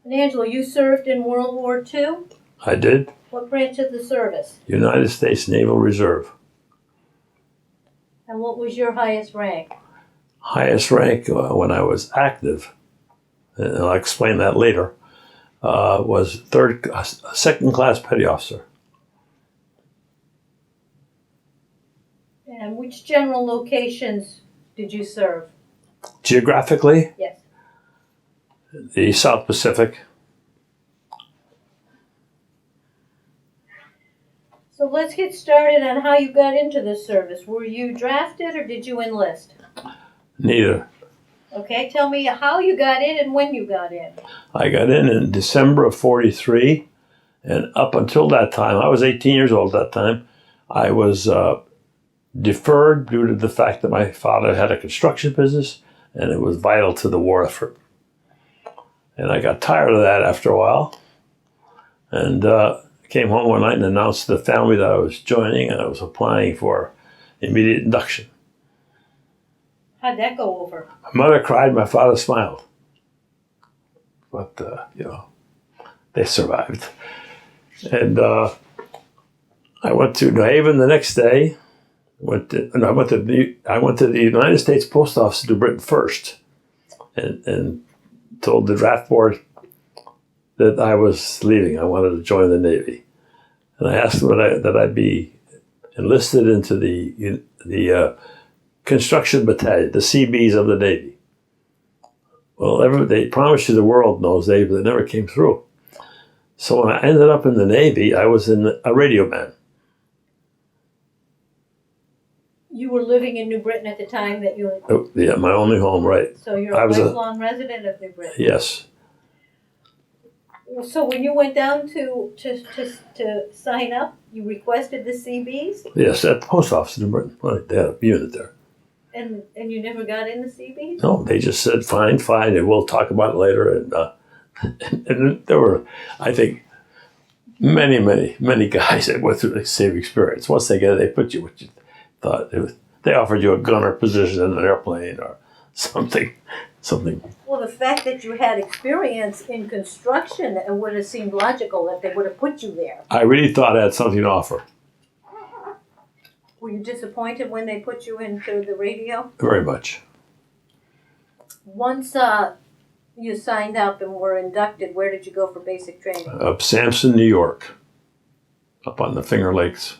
And Angelo, you served in World War II? I did. What branch of the service? United States Naval Reserve. And what was your highest rank? Highest rank when I was active, and I'll explain that later, was second class petty officer. And which general locations did you serve? Geographically? Yes. The South Pacific. So let's get started on how you got into this service. Were you drafted or did you enlist? Neither. Okay, tell me how you got in and when you got in. I got in December of 43, and up until that time, I was 18 years old at that time, I was deferred due to the fact that my father had a construction business and it was vital to the war effort. And I got tired of that after a while, and came home one night and announced to the family that I was joining and I was applying for immediate induction. How'd that go over? My mother cried, my father smiled. But, they survived. And I went to New Haven the next day. I went to the United States Post Office to Britain first, and told the draft board that I was leaving. I wanted to join the Navy, and I asked them that I be enlisted into the construction battalion, the CBs of the Navy. Well, they promised you the world in those days, but they never came through. So when I ended up in the Navy, I was a radio man. You were living in New Britain at the time that you... Yeah, my only home, right. So you're a lifelong resident of New Britain? Yes. So when you went down to sign up, you requested the CBs? Yes, at the post office in New Britain. Well, they had a unit there. And you never got in the CBs? No, they just said, fine, and we'll talk about it later. And there were, I think, many guys that went through the same experience. Once they get it, they put you what you thought. They offered you a gunner position in an airplane or something. Well, the fact that you had experience in construction, it would have seemed logical that they would have put you there. I really thought I had something to offer. Were you disappointed when they put you into the radio? Very much. Once you signed up and were inducted, where did you go for basic training? Up Sampson, New York, up on the Finger Lakes.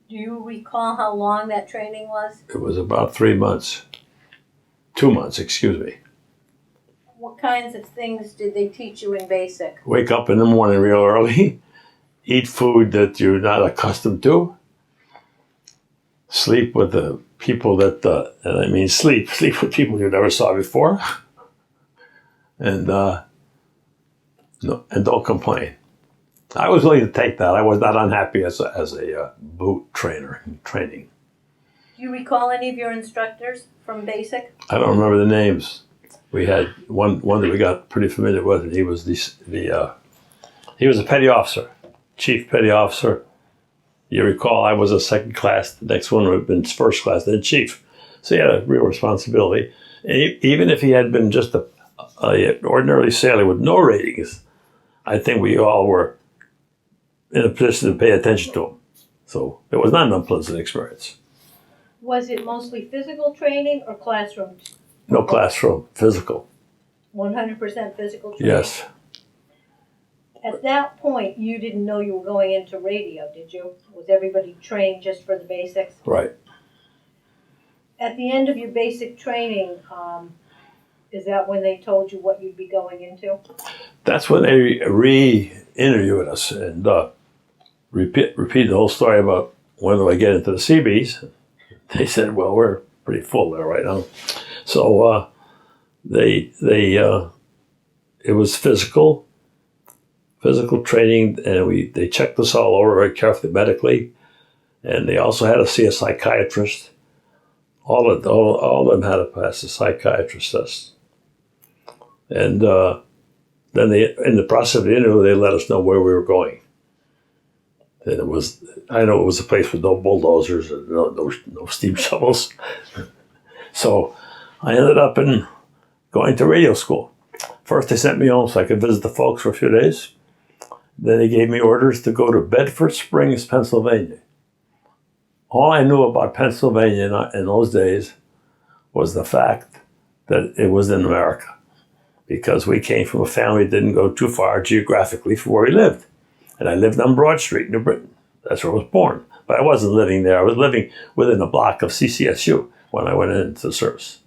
Do you recall how long that training was? It was about 3 months. 2 months, excuse me. What kinds of things did they teach you in basic? Wake up in the morning real early, eat food that you're not accustomed to, sleep with the people that, and I mean sleep with people you never saw before, and don't complain. I was willing to take that. I was not unhappy as a boot trainer in training. Do you recall any of your instructors from basic? I don't remember the names. We had one that we got pretty familiar with, and he was he was a petty officer, chief petty officer. You recall I was a second class. The next one would have been first class, then chief. So he had a real responsibility. And even if he had been just an ordinary sailor with no ratings, I think we all were in a position to pay attention to him. So it was not an unpleasant experience. Was it mostly physical training or classroom? No classroom, physical. 100% physical training? Yes. At that point, you didn't know you were going into radio, did you? Was everybody trained just for the basics? Right. At the end of your basic training, is that when they told you what you'd be going into? That's when they re-interviewed us and repeat the whole story about when do I get into the Seabees. They said, well, we're pretty full there right now. So it was physical training, and they checked us all over very carefully medically, and they also had to see a psychiatrist. All of them had to pass the psychiatrist test. And then in the process of the interview, they let us know where we were going. And I know it was a place with no bulldozers and no steam shovels. So I ended up going to radio school. First, they sent me home so I could visit the folks for a few days. Then they gave me orders to go to Bedford Springs, Pennsylvania. All I knew about Pennsylvania in those days was the fact that it was in America, because we came from a family that didn't go too far geographically from where we lived. And I lived on Broad Street, New Britain. That's where I was born. But I wasn't living there. I was living within a block of CCSU when I went into the service.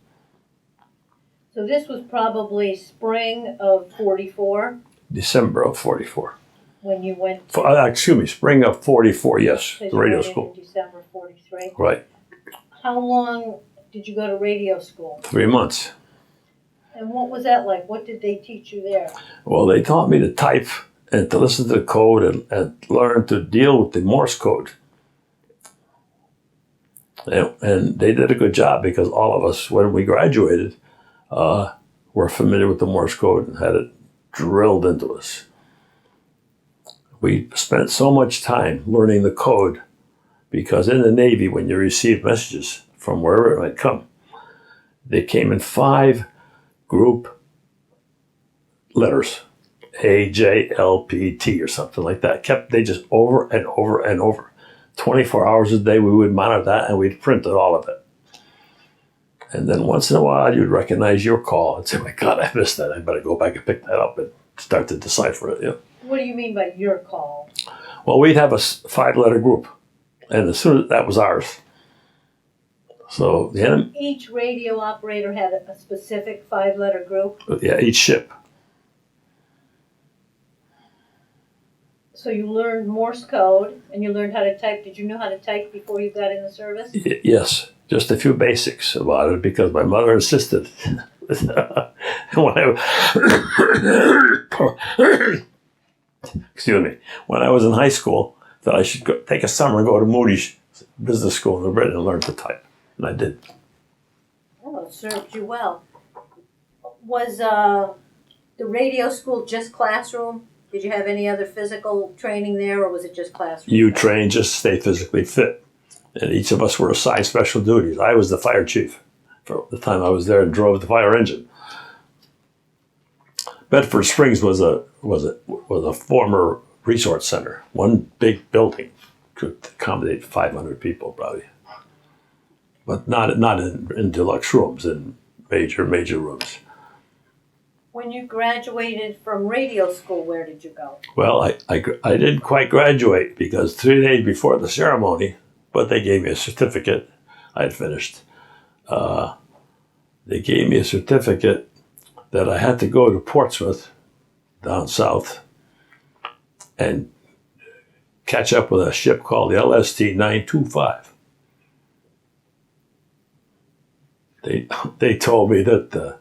So this was probably spring of 44 December of 44. when you went Excuse me, spring of 44, yes, to the radio went in school. December 43. Right, How long did you go to radio school? 3 months. And what was that like? What did they teach you there? Well, they taught me to type and to listen to the code and learn to deal with the Morse code. And they did a good job, because all of us, when we graduated, were familiar with the Morse code and had it drilled into us. We spent so much time learning the code, because in the Navy, when you received messages from wherever it might come, they came in 5 group letters, A, J, L, P, T, or something like that. They just over and over and over. 24 hours a day, we would monitor that, and we'd print all of it. And then once in a while, you'd recognize your call and say, my God, I missed that. I better go back and pick that up and start to decipher it. Yeah. What do you mean by your call? Well, we'd have a 5-letter group, and as soon as that was ours. So Each radio operator had a specific 5-letter group? Yeah, each ship. So you learned Morse code, and you learned how to type. Did you know how to type before you got in the service? Yes, just a few basics about it, because my mother insisted. When I was in high school, that I should take a summer and go to Moody's Business School in New Britain and learn to type. And I did. Oh, it served you well. Was the radio school just classroom? Did you have any other physical training there, or was it just classroom? You train just to stay physically fit. And each of us were assigned special duties. I was the fire chief for the time I was there and drove the fire engine. Bedford Springs was a former resort center. One big building could accommodate 500 people probably, but not in deluxe rooms, in major rooms. When you graduated from radio school, where did you go? Well, I didn't quite graduate, because 3 days before the ceremony, but they gave me a certificate. I had finished. They gave me a certificate that I had to go to Portsmouth, down south, and catch up with a ship called the LST 925. They told me that the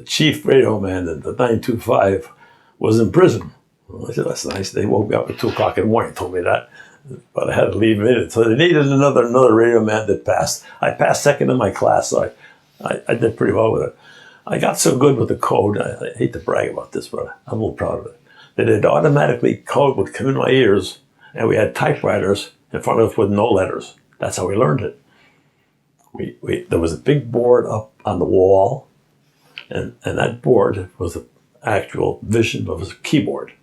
chief radio man at the 925 was in prison. Well, I said, that's nice. They woke me up at 2 o'clock in the morning and told me that, but I had to leave in it. So they needed another radio man that passed. I passed second in my class, so I did pretty well with it. I got so good with the code, I hate to brag about this, but I'm a little proud of it, that it automatically, code would come in my ears, and we had typewriters in front of us with no letters. That's how we learned it. There was a big board up on the wall, and that board was the actual vision of a keyboard.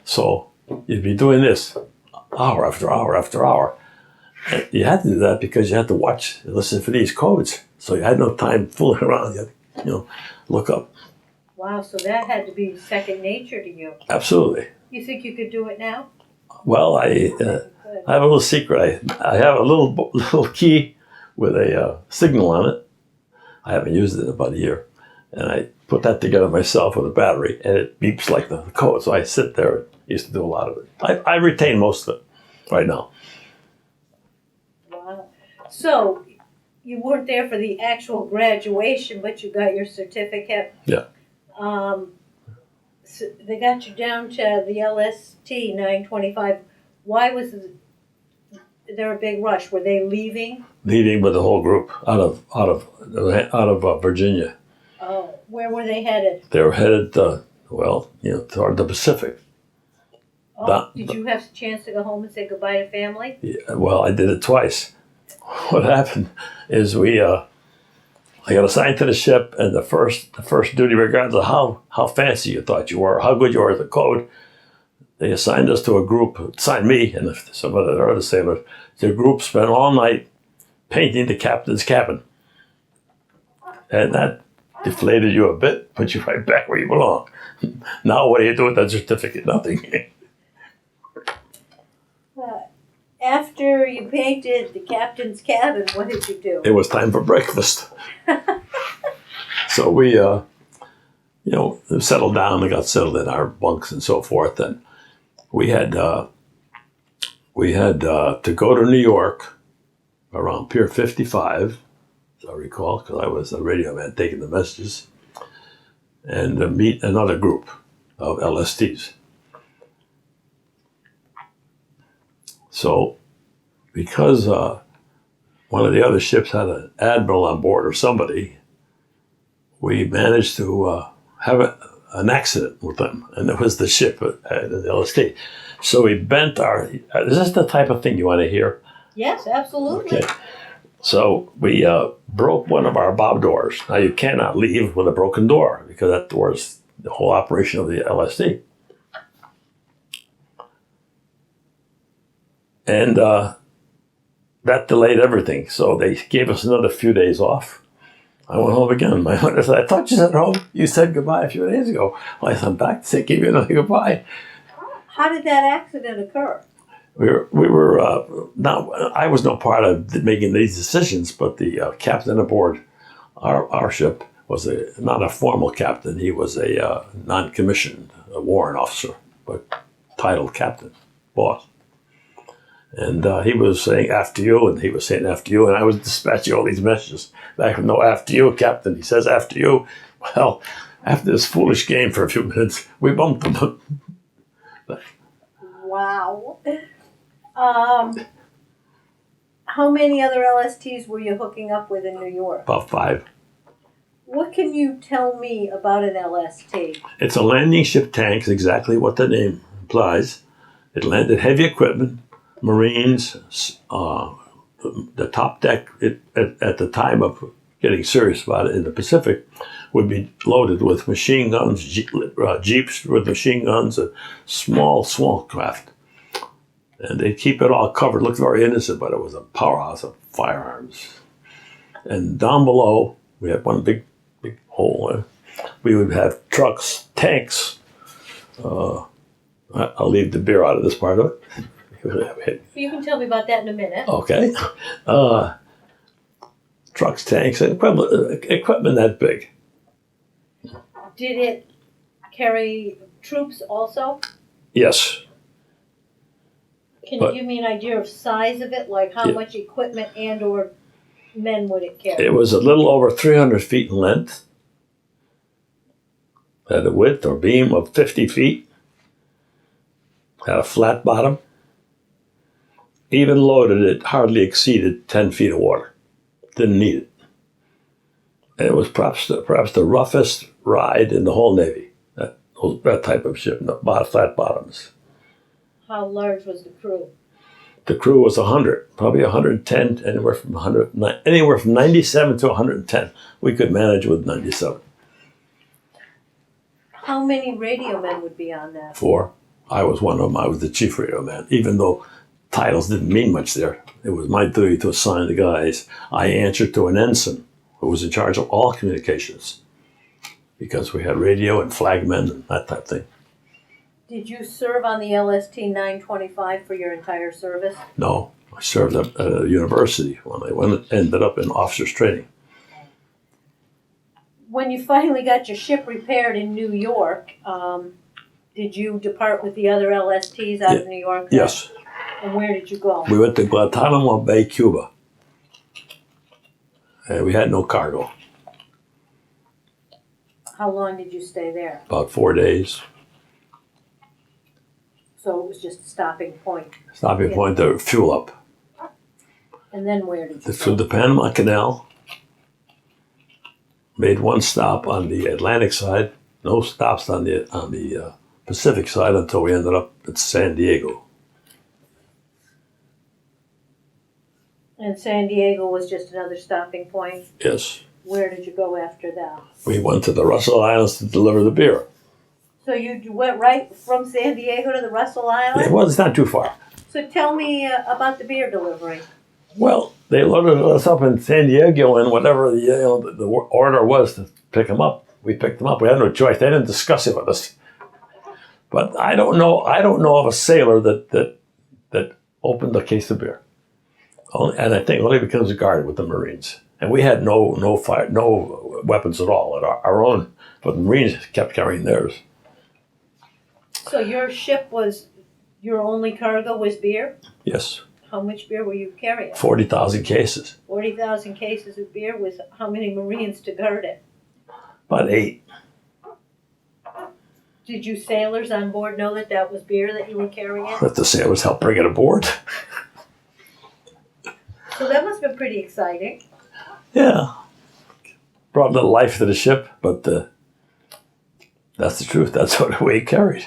So you'd be doing this hour after hour after hour. And you had to do that because you had to watch and listen for these codes. So you had no time fooling around. You had to, look up. Wow, so that had to be second nature to you. Absolutely. You think you could do it now? Well, I have a little secret. I have a little key with a signal on it. I haven't used it in about a year. And I put that together myself with a battery, and it beeps like the code. So I sit there and used to do a lot of it. I retain most of it right now. Wow. So you weren't there for the actual graduation, but you got your certificate. Yeah. So they got you down to the LST 925. Why was there a big rush? Were they leaving? Leaving with the whole group out of Virginia. Oh, where were they headed? They were headed, toward the Pacific. Oh, did you have a chance to go home and say goodbye to family? Yeah, well, I did it twice. What happened is we I got assigned to the ship, and the first duty, regardless of how fancy you thought you were, how good you were at the code, they assigned us to a group, assigned me and some of the other sailors. The group spent all night painting the captain's cabin. And that deflated you a bit, put you right back where you belong. Now what do you do with that certificate? Nothing. After you painted the captain's cabin, what did you do? It was time for breakfast. So we, settled down and got settled in our bunks and so forth. And we had to go to New York around Pier 55, as I recall, because I was a radio man taking the messages, and meet another group of LSTs. So, because one of the other ships had an admiral on board or somebody, we managed to have an accident with them, and it was the ship, the LST. So we bent our. Is this the type of thing you want to hear? Yes, absolutely. Okay. So we broke one of our bow doors. Now you cannot leave with a broken door because that door is the whole operation of the LSD. And that delayed everything. So they gave us another few days off. I went home again. My mother said, I thought you said home. You said goodbye a few days ago. Well, I said, I'm back to say, give you another goodbye. How did that accident occur? We were not. I was no part of making these decisions, but the captain aboard our ship was not a formal captain. He was a non-commissioned warrant officer, but titled captain, boss. And he was saying after you, and he was saying after you, and I was dispatching all these messages back from no after you, captain. He says after you. Well, after this foolish game for a few minutes, we bumped him. Wow. How many other LSTs were you hooking up with in New York? About 5. What can you tell me about an LST? It's a landing ship tank, is exactly what the name implies. It landed heavy equipment, Marines, the top deck at the time of getting serious about it in the Pacific would be loaded with machine guns, jeeps with machine guns, and small craft. And they'd keep it all covered. Looked very innocent, but it was a powerhouse of firearms. And down below, we had one big hole. We would have trucks, tanks. I'll leave the beer out of this part of it. You can tell me about that in a minute. Okay. Trucks, tanks, and equipment that big. Did it carry troops also? Yes. Can you give me an idea of size of it? Like how much equipment and or men would it carry? It was a little over 300 feet in length. Had a width or beam of 50 feet. Had a flat bottom. Even loaded, it hardly exceeded 10 feet of water. Didn't need it. And it was perhaps the roughest ride in the whole Navy. That type of ship, flat bottoms. How large was the crew? The crew was 100, probably 110, anywhere from 97 to 110. We could manage with 97. How many radio men would be on that? 4. I was one of them. I was the chief radio man. Even though titles didn't mean much there, it was my duty to assign the guys. I answered to an ensign who was in charge of all communications because we had radio and flagmen and that type of thing. Did you serve on the LST 925 for your entire service? No, I served at a university when I ended up in officers training. When you finally got your ship repaired in New York, did you depart with the other LSTs out of New York? Yes. And where did you go? We went to Guantanamo Bay, Cuba. And we had no cargo. How long did you stay there? About 4 days. So it was just a stopping point. Stopping point to fuel up. And then where did you Through the Panama Canal. Made one stop on the Atlantic side. No stops on the Pacific side until we ended up at San Diego. And San Diego was just another stopping point? Yes. Where did you go after that? We went to the Russell Islands to deliver the beer. So you went right from San Diego to the Russell Islands? Well, it's not too far. So tell me about the beer delivery. Well, they loaded us up in San Diego, and whatever the order was to pick them up, we picked them up. We had no choice. They didn't discuss it with us. But I don't know of a sailor that opened a case of beer. And I think only because of guard with the Marines. And we had no weapons at all. Our own, but the Marines kept carrying theirs. So your ship was, your only cargo was beer? Yes. How much beer were you carrying? 40,000 cases. 40,000 cases of beer with how many Marines to guard it? About 8. Did you sailors on board know that that was beer that you were carrying? Let the sailors help bring it aboard. So that must have been pretty exciting. Yeah. Brought a little life to the ship, but that's the truth. That's what we carried.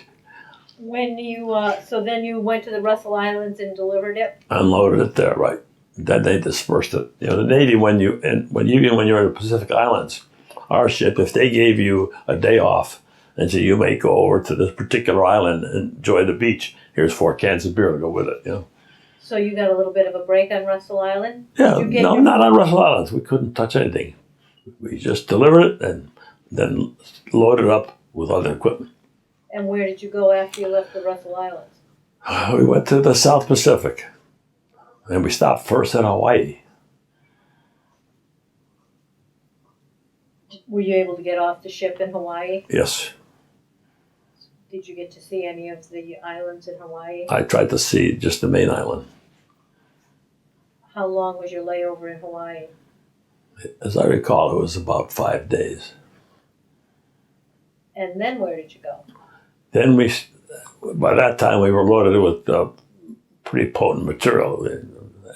When you, so then you went to the Russell Islands and delivered it? Unloaded it there, right. Then they dispersed it. You know, the Navy, even when you're in the Pacific Islands, our ship, if they gave you a day off and said you may go over to this particular island and enjoy the beach, here's 4 cans of beer to go with it, you know. So you got a little bit of a break on Russell Island? Yeah, no, not on Russell Islands. We couldn't touch anything. We just delivered it and then loaded up with other equipment. And where did you go after you left the Russell Islands? We went to the South Pacific. And we stopped first in Hawaii. Were you able to get off the ship in Hawaii? Yes. Did you get to see any of the islands in Hawaii? I tried to see just the main island. How long was your layover in Hawaii? As I recall, it was about 5 days. And then where did you go? Then by that time, we were loaded with pretty potent material,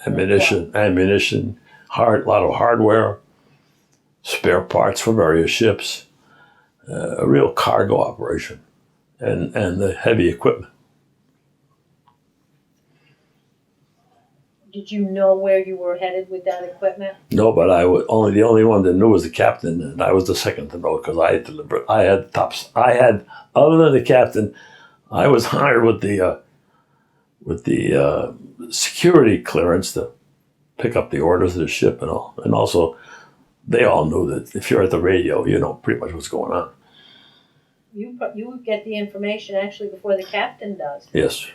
ammunition, a lot of hardware, spare parts for various ships, a real cargo operation, and the heavy equipment. Did you know where you were headed with that equipment? No, but the only one that knew was the captain, and I was the second to know because I had the tops. Other than the captain, I was hired with the security clearance to pick up the orders of the ship and all. And also, they all knew that if you're at the radio, you know pretty much what's going on. You get the information actually before the captain does. Yes.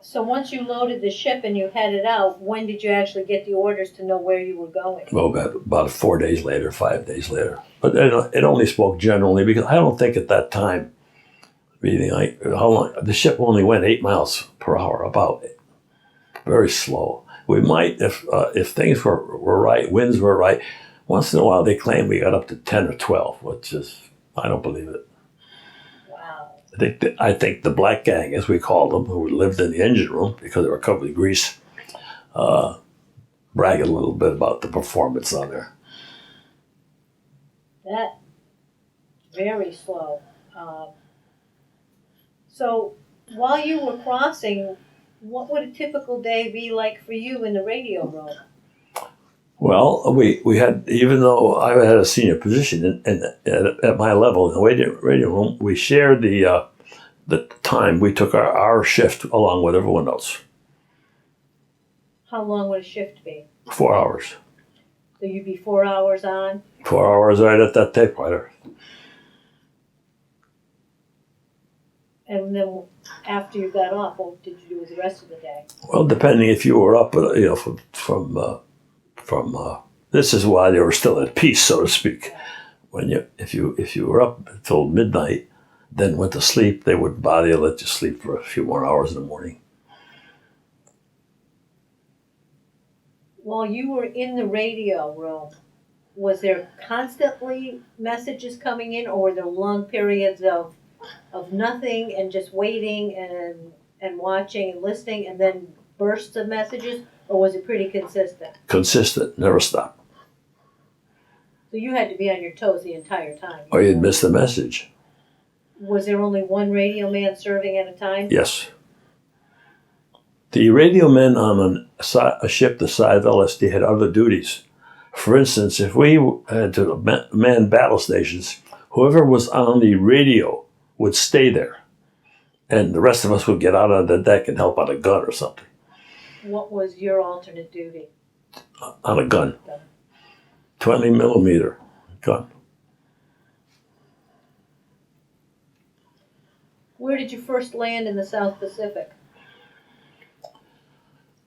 So once you loaded the ship and you headed out, when did you actually get the orders to know where you were going? Well, about 4 days later, 5 days later. But it only spoke generally because I don't think at that time, meaning how long, the ship only went 8 miles per hour, about it. Very slow. We might, if things were right, winds were right, once in a while they claim we got up to 10 or 12, which is, I don't believe it. I think the black gang, as we called them, who lived in the engine room because they were covered with grease, brag a little bit about the performance on there. That very slow. So while you were crossing, what would a typical day be like for you in the radio room? Well, we had, even though I had a senior position at my level in the radio room, we shared the time. We took our shift along with everyone else. How long would a shift be? 4 hours. So you'd be 4 hours on? 4 hours right at that typewriter. And then after you got off, what did you do with the rest of the day? Well, depending if you were up, from this is why they were still at peace, so to speak. If you were up until midnight, then went to sleep, they wouldn't bother you, let you sleep for a few more hours in the morning. While you were in the radio room, was there constantly messages coming in, or were there long periods of nothing and just waiting and watching and listening, and then bursts of messages, or was it pretty consistent? Consistent, never stopped. So you had to be on your toes the entire time. Or you'd miss the message. Was there only one radio man serving at a time? Yes. The radio men on a ship the size of LSD had other duties For instance, if we had to man battle stations, whoever was on the radio would stay there, and the rest of us would get out on the deck and help on a gun or something. What was your alternate duty? On a gun. 20 millimeter gun. Where did you first land in the South Pacific?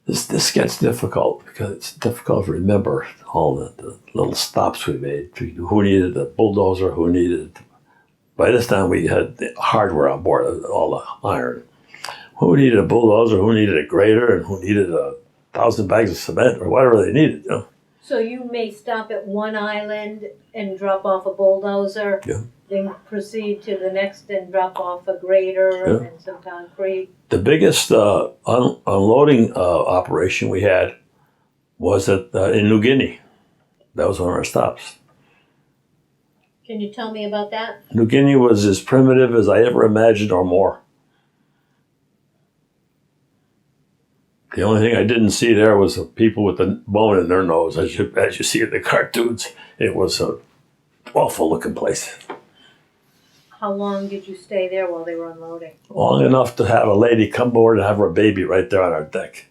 This gets difficult because it's difficult to remember all the little stops we made. Who needed a bulldozer, who needed... By this time we had the hardware on board, all the iron. Who needed a bulldozer, who needed a grader, and who needed 1,000 bags of cement or whatever they needed. You know? So you may stop at one island and drop off a bulldozer, Yeah. then proceed to the next and drop off a grader Yeah. and some concrete. The biggest unloading operation we had was in New Guinea. That was one of our stops. Can you tell me about that? New Guinea was as primitive as I ever imagined or more. The only thing I didn't see there was people with a bone in their nose, as you see in the cartoons. It was an awful looking place. How long did you stay there while they were unloading? Long enough to have a lady come aboard and have her baby right there on our deck.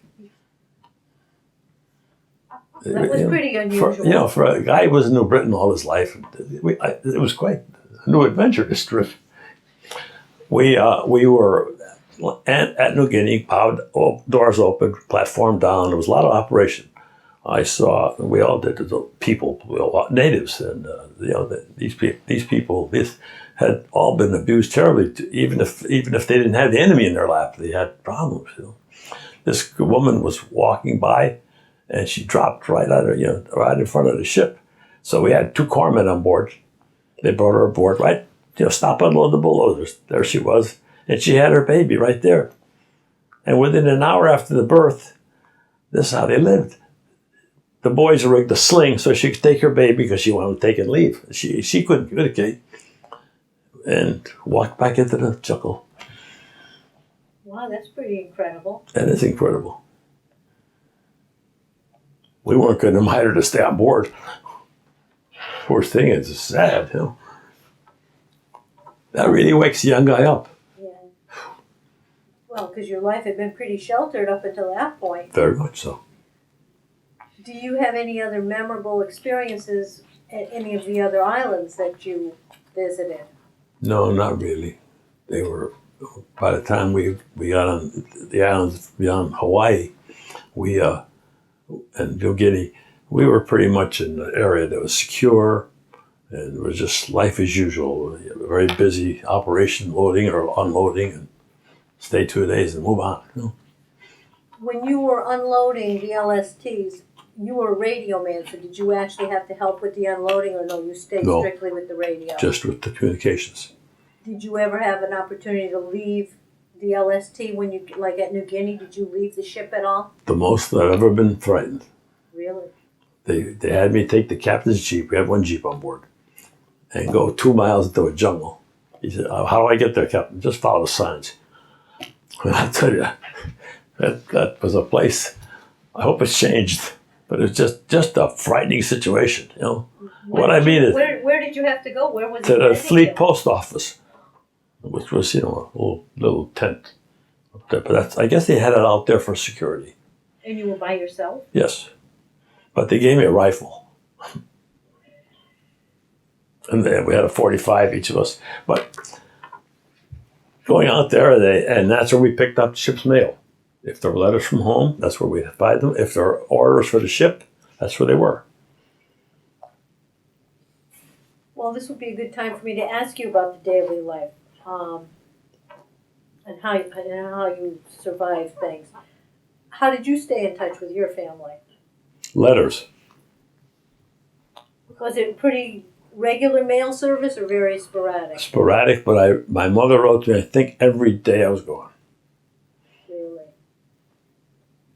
That was pretty unusual. For a guy who was in New Britain all his life, it was quite a new adventure, this trip. We were at New Guinea, doors open, platform down. There was a lot of operation. We all did, the people, natives, and these people had all been abused terribly. Even if they didn't have the enemy in their lap, they had problems. This woman was walking by, and she dropped right in front of the ship. So we had 2 corpsmen on board. They brought her aboard, right? Stop unload the bulldozers. There she was, and she had her baby right there. And within an hour after the birth, this is how they lived. The boys rigged a sling so she could take her baby because she wanted to take and leave. She couldn't communicate, and walked back into the jungle. Wow, that's pretty incredible. That is incredible. We weren't going to invite her to stay on board. Poor thing, it's sad, That really wakes a young guy up. Yeah. Well, because your life had been pretty sheltered up until that point. Very much so. Do you have any other memorable experiences at any of the other islands that you visited? No, not really. They were, by the time we got on the islands beyond Hawaii, and New Guinea, we were pretty much in an area that was secure, and it was just life as usual. A very busy operation, loading or unloading, and stay 2 days and move on. When you were unloading the LSTs, you were a radio man, so did you actually have to help with the unloading, or no, you stayed strictly with the radio? Just with the communications. Did you ever have an opportunity to leave the LST when you, like at New Guinea, did you leave the ship at all? The most I've ever been frightened. Really? They had me take the captain's jeep. We had 1 jeep on board, and go 2 miles into a jungle. He said, "How do I get there, Captain?" "Just follow the signs." And I tell you, that was a place. I hope it's changed, but it's just a frightening situation. What I mean is, where did you have to go? Where was to it? the fleet post office, which was a little tent up there. But I guess they had it out there for security. And you were by yourself? Yes, but they gave me a rifle. And then we had a 45, each of us. But going out there, and that's where we picked up the ship's mail. If there were letters from home, that's where we'd find them. If there were orders for the ship, that's where they were. Well, this would be a good time for me to ask you about the daily life, and how you survive things. How did you stay in touch with your family? Letters. Was it pretty regular mail service or very sporadic? Sporadic, but my mother wrote to me, I think, every day I was gone. Really?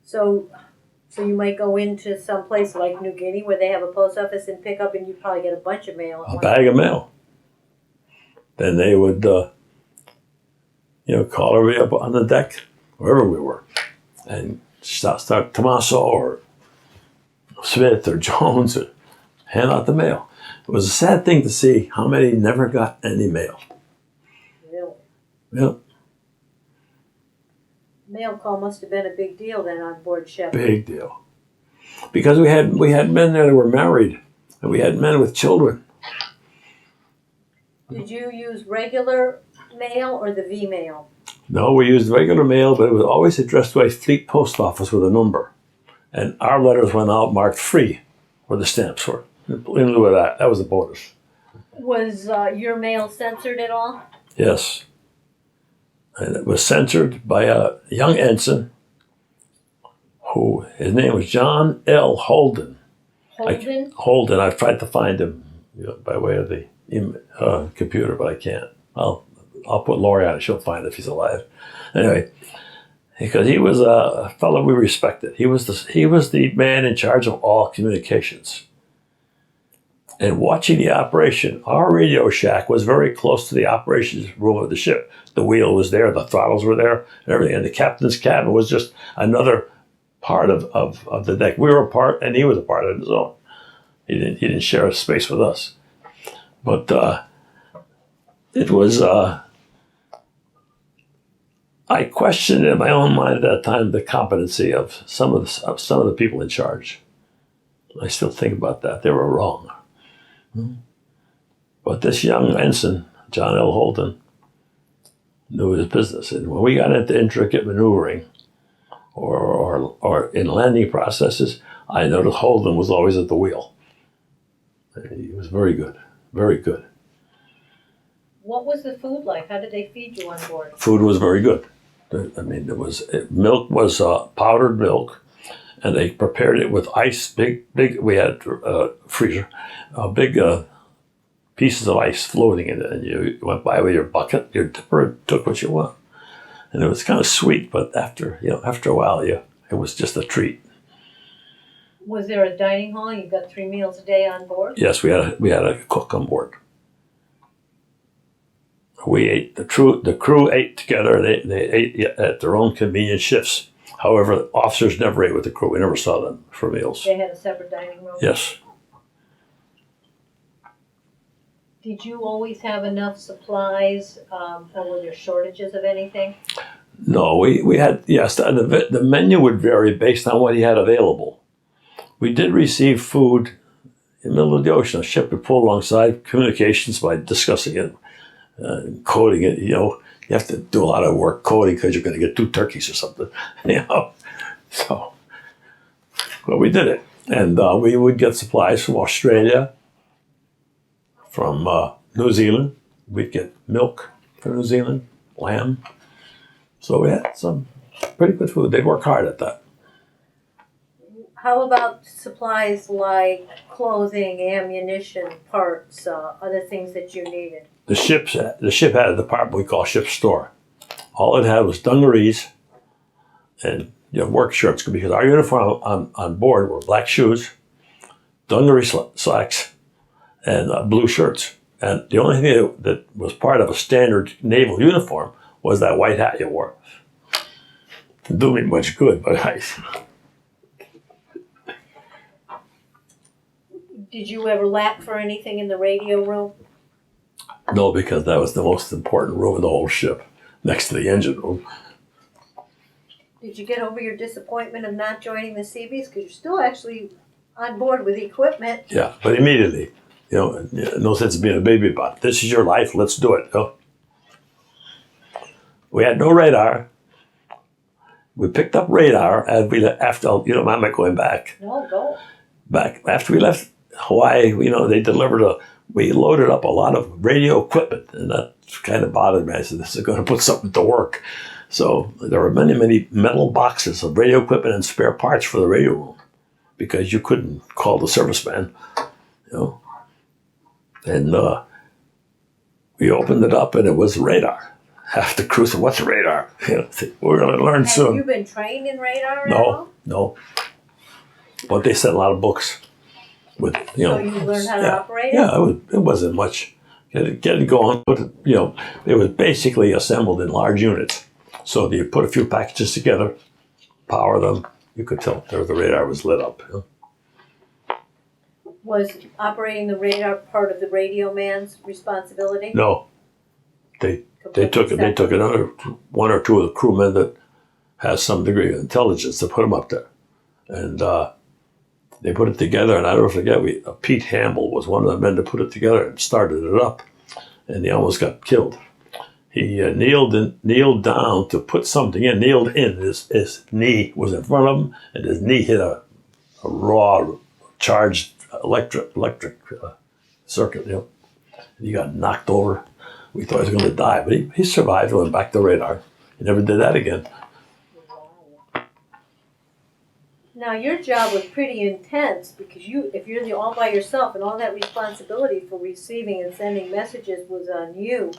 So you might go into some place like New Guinea where they have a post office and pick up, and you'd probably get a bunch of mail. A bag of mail. Then they would, call everybody up on the deck, wherever we were, and start Tomasso or Smith or Jones. hand out the mail. It was a sad thing to see how many never got any mail. Really? Yeah, Mail call must have been a big deal then on board ship. big deal. Because we had men there that were married, and we had men with children. Did you use regular mail or the V mail? No, we used regular mail, but it was always addressed to a fleet post office with a number. And our letters went out marked free, where the stamps were. In lieu of that, that was a bonus. Was your mail censored at all? Yes. And it was censored by a young ensign who, his name was John L. Holden. Holden? Holden, I've tried to find him by way of the computer, but I can't. I'll put Lori on it. She'll find if he's alive. Anyway, because he was a fellow we respected. He was the man in charge of all communications. And watching the operation, our radio shack was very close to the operations room of the ship. The wheel was there, the throttles were there, and everything. And the captain's cabin was just another part of the deck. We were a part, and he was a part of his own. He didn't share a space with us. But it was. I questioned in my own mind at that time the competency of some of the people in charge. I still think about that. They were wrong. But this young ensign, John L. Holden, knew his business. And when we got into intricate maneuvering or in landing processes, I noticed Holden was always at the wheel. He was very good, very good. What was the food like? How did they feed you on board? Food was very good. I mean, milk was powdered milk, and they prepared it with ice. Big. We had freezer, big pieces of ice floating in it, and you went by with your bucket, your dipper, and took what you want. And it was kind of sweet, but after a while, it was just a treat. Was there a dining hall? You got 3 meals a day on board? Yes, we had a cook on board. We ate, the crew ate together. They ate at their own convenient shifts. However, the officers never ate with the crew. We never saw them for meals. They had a separate dining room? Yes. Did you always have enough supplies, or were there shortages of anything? No, we had, yes, the menu would vary based on what he had available. We did receive food in the middle of the ocean. A ship would pull alongside, communications by discussing it. Coding it, you have to do a lot of work coding because you're going to get 2 turkeys or something, So, but we did it, and we would get supplies from Australia, from New Zealand. We'd get milk from New Zealand, lamb. So we had some pretty good food. They'd work hard at that. How about supplies like clothing, ammunition, parts, other things that you needed? The ship had a department we call ship store. All it had was dungarees and work shirts, because our uniform on board were black shoes, dungaree slacks, and blue shirts. And the only thing that was part of a standard naval uniform was that white hat you wore. Didn't do me much good, but Did you ever lack for anything in the radio room? No, because that was the most important room in the whole ship, next to the engine room. Did you get over your disappointment of not joining the Seabees? Because you're still actually on board with equipment. Yeah, but immediately, no sense of being a baby about it. This is your life, let's do it. We had no radar. We picked up radar after, you don't mind my going back. No, go. Back after we left Hawaii, they we loaded up a lot of radio equipment, and that kind of bothered me. I said, this is going to put something to work. So there were many, many metal boxes of radio equipment and spare parts for the radio room, because you couldn't call the serviceman, And we opened it up, and it was radar. Half the crew said, what's radar? We're going to learn soon. Have you been trained in radar at all? No. But they sent a lot of books. So you learned how to operate it? Yeah, it wasn't much. Get it going. But, it was basically assembled in large units. So you put a few packages together, power them. You could tell the radar was lit up. Was operating the radar part of the radio man's responsibility? No, they Completely took it. They separate? took another one or two of the crewmen that has some degree of intelligence to put them up there, and they put it together. And I don't forget, Pete Hamble was one of the men that put it together and started it up, and he almost got killed. He kneeled down to put something in. Kneeled in. His knee was in front of him, and his knee hit a raw, charged electric circuit. And he got knocked over. We thought he was going to die, but he survived and went back to radar. He never did that again. Now your job was pretty intense because if you're all by yourself and all that responsibility for receiving and sending messages was on you,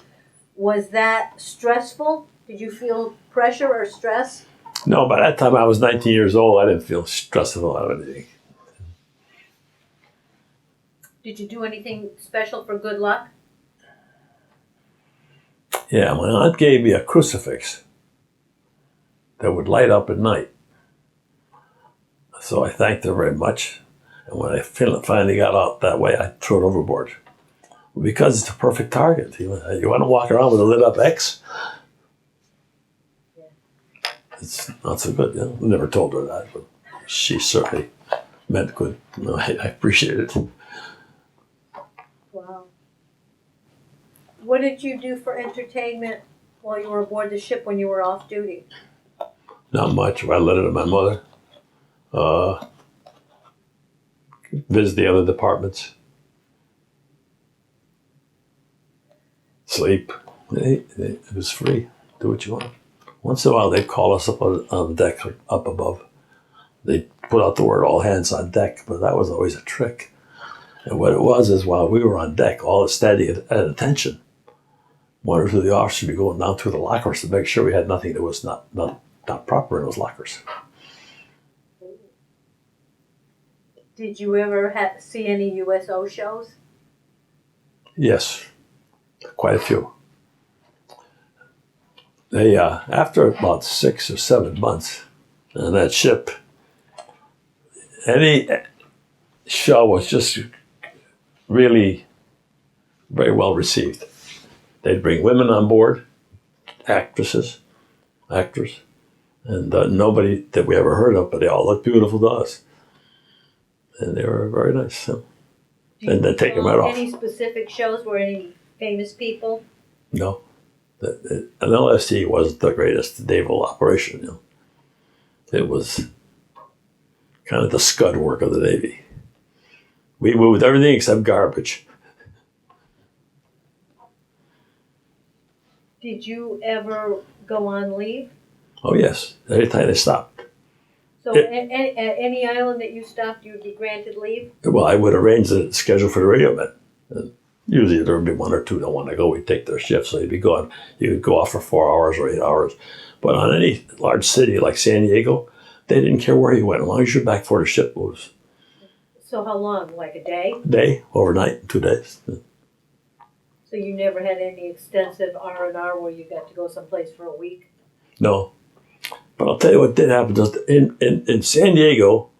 was that stressful? Did you feel pressure or stress? No, by that time I was 19 years old. I didn't feel stressful about anything. Did you do anything special for good luck? Yeah, my aunt gave me a crucifix that would light up at night. So I thanked her very much. And when I finally got out that way, I threw it overboard. Because it's a perfect target. You want to walk around with a lit up X? It's not so good. I never told her that, but she certainly meant good. I appreciate it. Wow. What did you do for entertainment while you were aboard the ship when you were off duty? Not much. I let it to my mother. Visit the other departments. Sleep. It was free. Do what you want. Once in a while, they'd call us up on the deck, up above. They'd put out the word, all hands on deck, but that was always a trick. And what it was is while we were on deck, all steady at attention, one or two of the officers would be going down through the lockers to make sure we had nothing that was not proper in those lockers. Did you ever see any USO shows? Yes, quite a few. They after about 6 or 7 months on that ship, any show was just really very well received. They'd bring women on board, actresses, actors, and nobody that we ever heard of, but they all looked beautiful to us. And they were very nice. And then take them right off. Any specific shows where any famous people? No. An LST wasn't the greatest naval operation. It was kind of the scud work of the Navy. We moved everything except garbage. Did you ever go on leave? Oh, yes. Every time they stopped. So at any island that you stopped, you would be granted leave? Well, I would arrange the schedule for the radio men. And usually there would be one or two that want to go. We'd take their shift, so they'd be gone. You could go off for 4 hours or 8 hours. But on any large city like San Diego, they didn't care where you went, as long as you're back before the ship moves. So how long? Like a day? Day, overnight, 2 days. So you never had any extensive R&R where you got to go someplace for a week? No. But I'll tell you what did happen. Just in San Diego,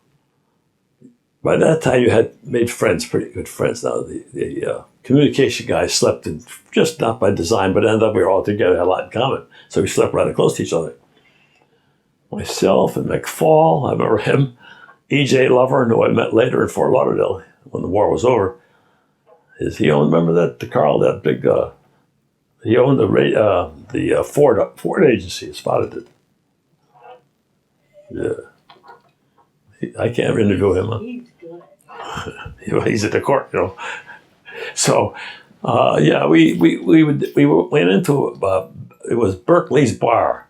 by that time you had made friends, pretty good friends. Now the communication guys slept in, just not by design, but ended up we were all together, had a lot in common. So we slept rather close to each other. Myself and McFall, I remember him, E.J. Lover, who I met later in Fort Lauderdale when the war was over. He owned, remember that, Carl, that big, he owned the Ford agency, his father did. Yeah. I can't interview him. Huh? He's good. He's at the court, So, yeah, we went into, it was Berkeley's bar.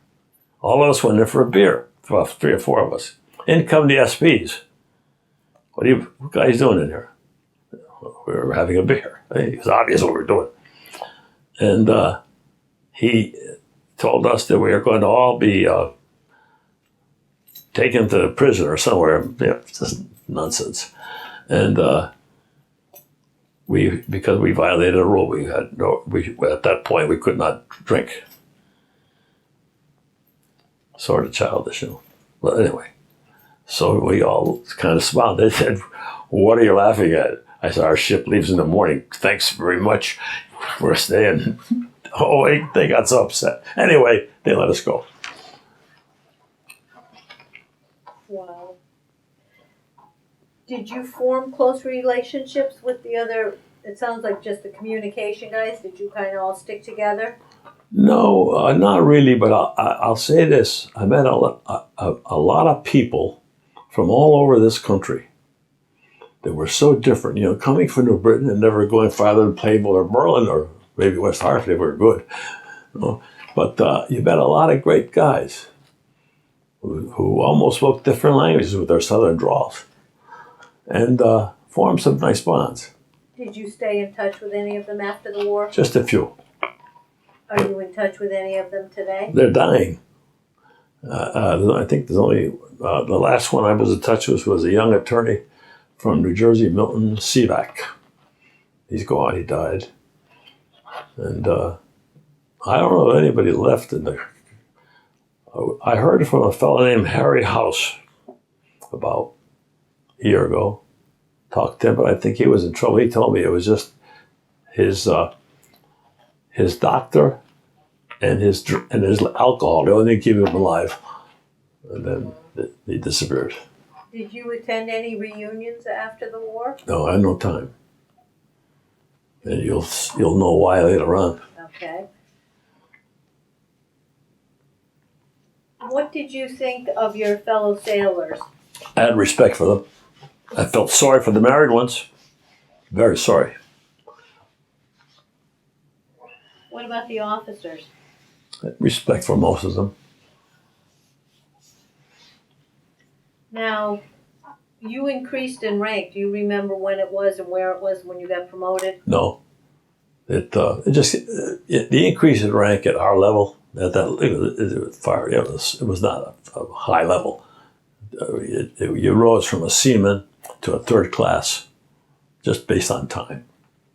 All of us went there for a beer, about 3 or 4 of us. In come the SPs. What guys doing in here? We were having a beer. It was obvious what we were doing. And he told us that we were going to all be taken to prison or somewhere. Just nonsense. And because we violated a rule, at that point we could not drink. Sort of childish, But anyway, so we all kind of smiled. They said, "What are you laughing at?" I said, our ship leaves in the morning. Thanks very much. We're staying. Oh, wait, they got so upset. Anyway, they let us go. Wow. Did you form close relationships with the other, it sounds like just the communication guys? Did you kind of all stick together? No, not really, but I'll say this. I met a lot of people from all over this country that were so different. You know, coming from New Britain and never going farther than Plainville or Merlin or maybe West Hartford, they were good. You know? But you met a lot of great guys who almost spoke different languages with their southern drawls and formed some nice bonds. Did you stay in touch with any of them after the war? Just a few. Are you in touch with any of them today? They're dying. I think there's only, the last one I was in touch with was a young attorney from New Jersey, Milton Sivak. He's gone, he died. And I don't know if anybody left in the, I heard from a fellow named Harry House about a year ago. Talked to him, but I think he was in trouble. He told me it was just his doctor and his alcohol. They only keep him alive. And then he disappeared. Did you attend any reunions after the war? No, I had no time. And you'll know why later on. Okay. What did you think of your fellow sailors? I had respect for them. I felt sorry for the married ones. Very sorry. What about the officers? I had respect for most of them. Now, you increased in rank. Do you remember when it was and where it was when you got promoted? No. The increase in rank at our level, it was not a high level. You rose from a seaman to a third class just based on time.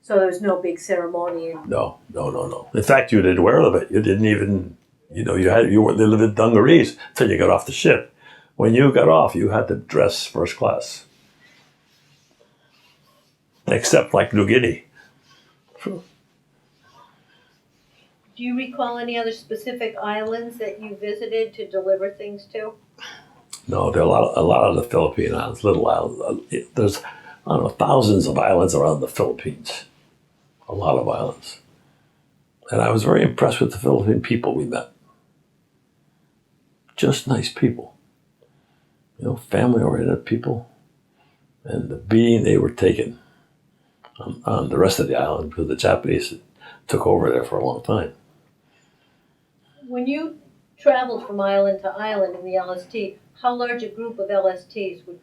So there was no big ceremony? No. In fact, you didn't wear them. You didn't even, you lived in dungarees until you got off the ship. When you got off, you had to dress first class. Except like New Guinea. Do you recall any other specific islands that you visited to deliver things to? No, there are a lot of the Philippine islands, little islands. There's, I don't know, thousands of islands around the Philippines. A lot of islands. And I was very impressed with the Philippine people we met. Just nice people. Family-oriented people. And the beating they were taking on the rest of the island because the Japanese took over there for a long time. When you traveled from island to island in the LST, how large a group of LSTs would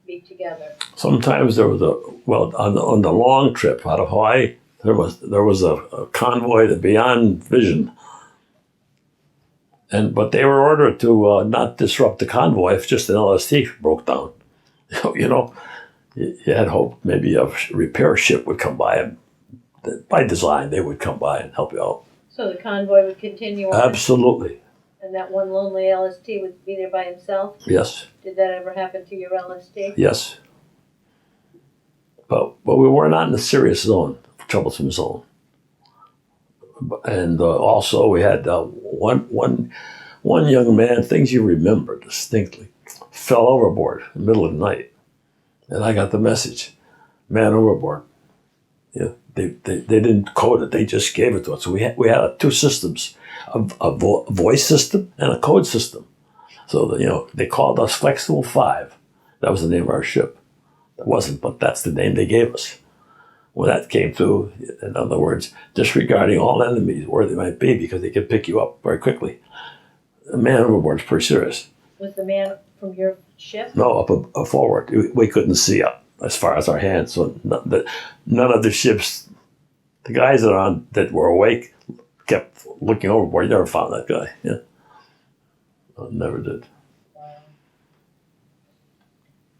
be together? Sometimes there was on the long trip out of Hawaii, there was a convoy to beyond vision. But they were ordered to not disrupt the convoy if just an LST broke down. You had hoped maybe a repair ship would come by, and by design they would come by and help you out. So the convoy would continue on? Absolutely. And that one lonely LST would be there by himself? Yes. Did that ever happen to your LST? Yes. But we were not in the serious zone, troublesome zone. And also we had one young man, things you remember distinctly, fell overboard in the middle of the night. And I got the message, man overboard. Yeah, they didn't code it, they just gave it to us. So we had two systems, a voice system and a code system. So they called us Flexible 5. That was the name of our ship. It wasn't, but that's the name they gave us. When that came through, in other words, disregarding all enemies where they might be because they could pick you up very quickly. A man overboard is pretty serious. Was the man from your ship? No, up forward. We couldn't see up as far as our hands. So none of the ships, the guys that were awake, kept looking overboard. You never found that guy. Yeah, no, never did.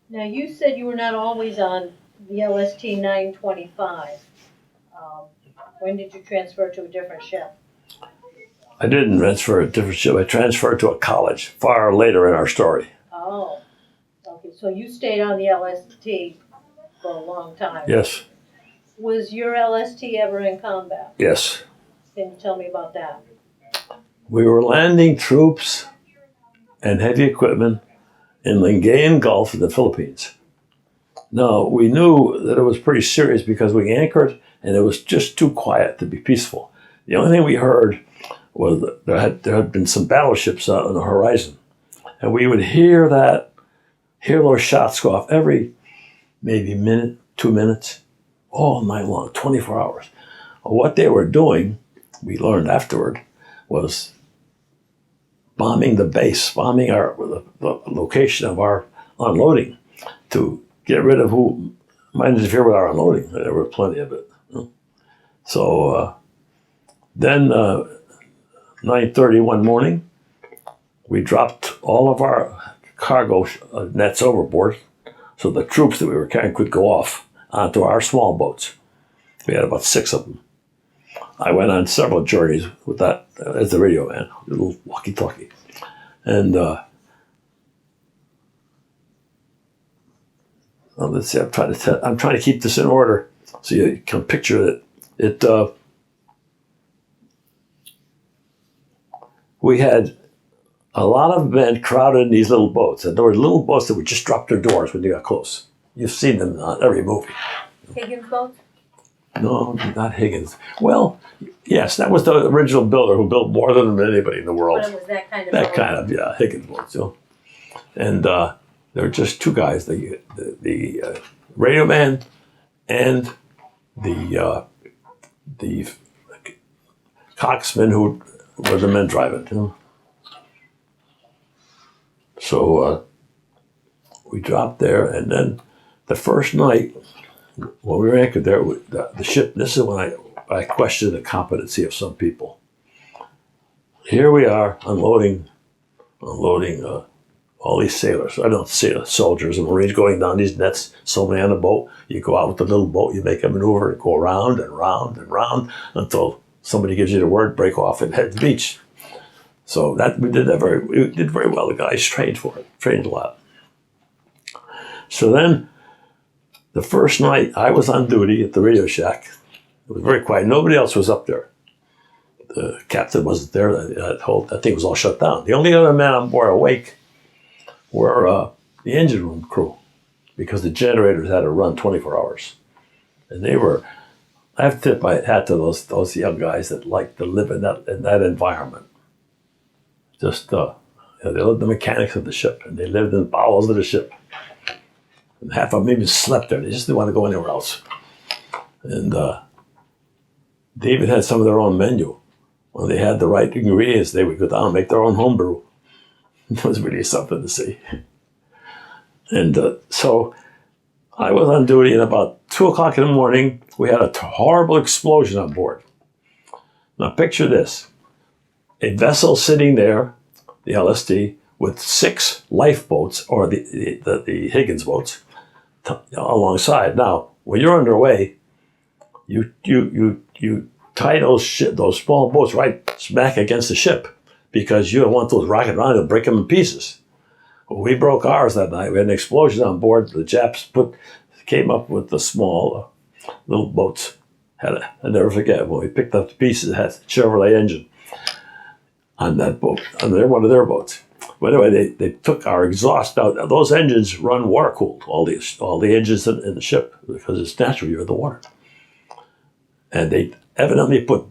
Now you said you were not always on the LST 925. When did you transfer to a different ship? I didn't transfer to a different ship. I transferred to a college far later in our story. Oh, okay. So you stayed on the LST for a long time. Yes. Was your LST ever in combat? Yes. Can you tell me about that? We were landing troops and heavy equipment in Lingayen Gulf in the Philippines. Now, we knew that it was pretty serious because we anchored and it was just too quiet to be peaceful. The only thing we heard was that there had been some battleships out on the horizon. And we would hear those shots go off every maybe minute, 2 minutes, all night long, 24 hours. What they were doing, we learned afterward, was bombing the base, bombing the location of our unloading to get rid of who might interfere with our unloading. There were plenty of it. So then 9:30 one morning, we dropped all of our cargo nets overboard so the troops that we were carrying could go off onto our small boats. We had about 6 of them. I went on several journeys with that as the radio man, a little walkie-talkie. And well, let's see, I'm trying to keep this in order so you can picture it. We had a lot of men crowded in these little boats, and there were little boats that would just drop their doors when you got close. You've seen them on every movie. Higgins boats? No, not Higgins. Well, yes, that was the original builder who built more than anybody in the world. But it was that kind of That boat. kind of, yeah, Higgins boats. And there were just 2 guys, the radio man and the coxsman who were the men driving. So we dropped there, and then the first night when we were anchored there, the ship, this is when I questioned the competency of some people. Here we are unloading all these sailors. I don't see soldiers and Marines going down these nets, so many on the boat. You go out with the little boat, you make a maneuver, and go around and round and round until somebody gives you the word, break off and head to the beach. So we did very well. The guys trained for it, trained a lot. So then, the first night I was on duty at the radio shack. It was very quiet. Nobody else was up there. The captain wasn't there. That thing was all shut down. The only other men on board awake were the engine room crew, because the generators had to run 24 hours. And they were, I have to tip my hat to those young guys that liked to live in that environment. Just, they lived the mechanics of the ship, and they lived in the bowels of the ship. And half of them even slept there. They just didn't want to go anywhere else. And they even had some of their own menu. When they had the right ingredients, they would go down and make their own homebrew. It was really something to see. And so I was on duty, and about 2 o'clock in the morning, we had a horrible explosion on board. Now picture this. A vessel sitting there, the LSD, with 6 lifeboats, or the Higgins boats, alongside. Now, when you're underway, you tie those small boats right smack against the ship, because you don't want those rocking around and break them in pieces. Well, we broke ours that night. We had an explosion on board. The Japs came up with the small little boats. I'll never forget, when we picked up the pieces, it had a Chevrolet engine on that boat, on one of their boats. But anyway, they took our exhaust out. Now, those engines run water-cooled, all the engines in the ship, because it's natural, you're in the water. And they evidently put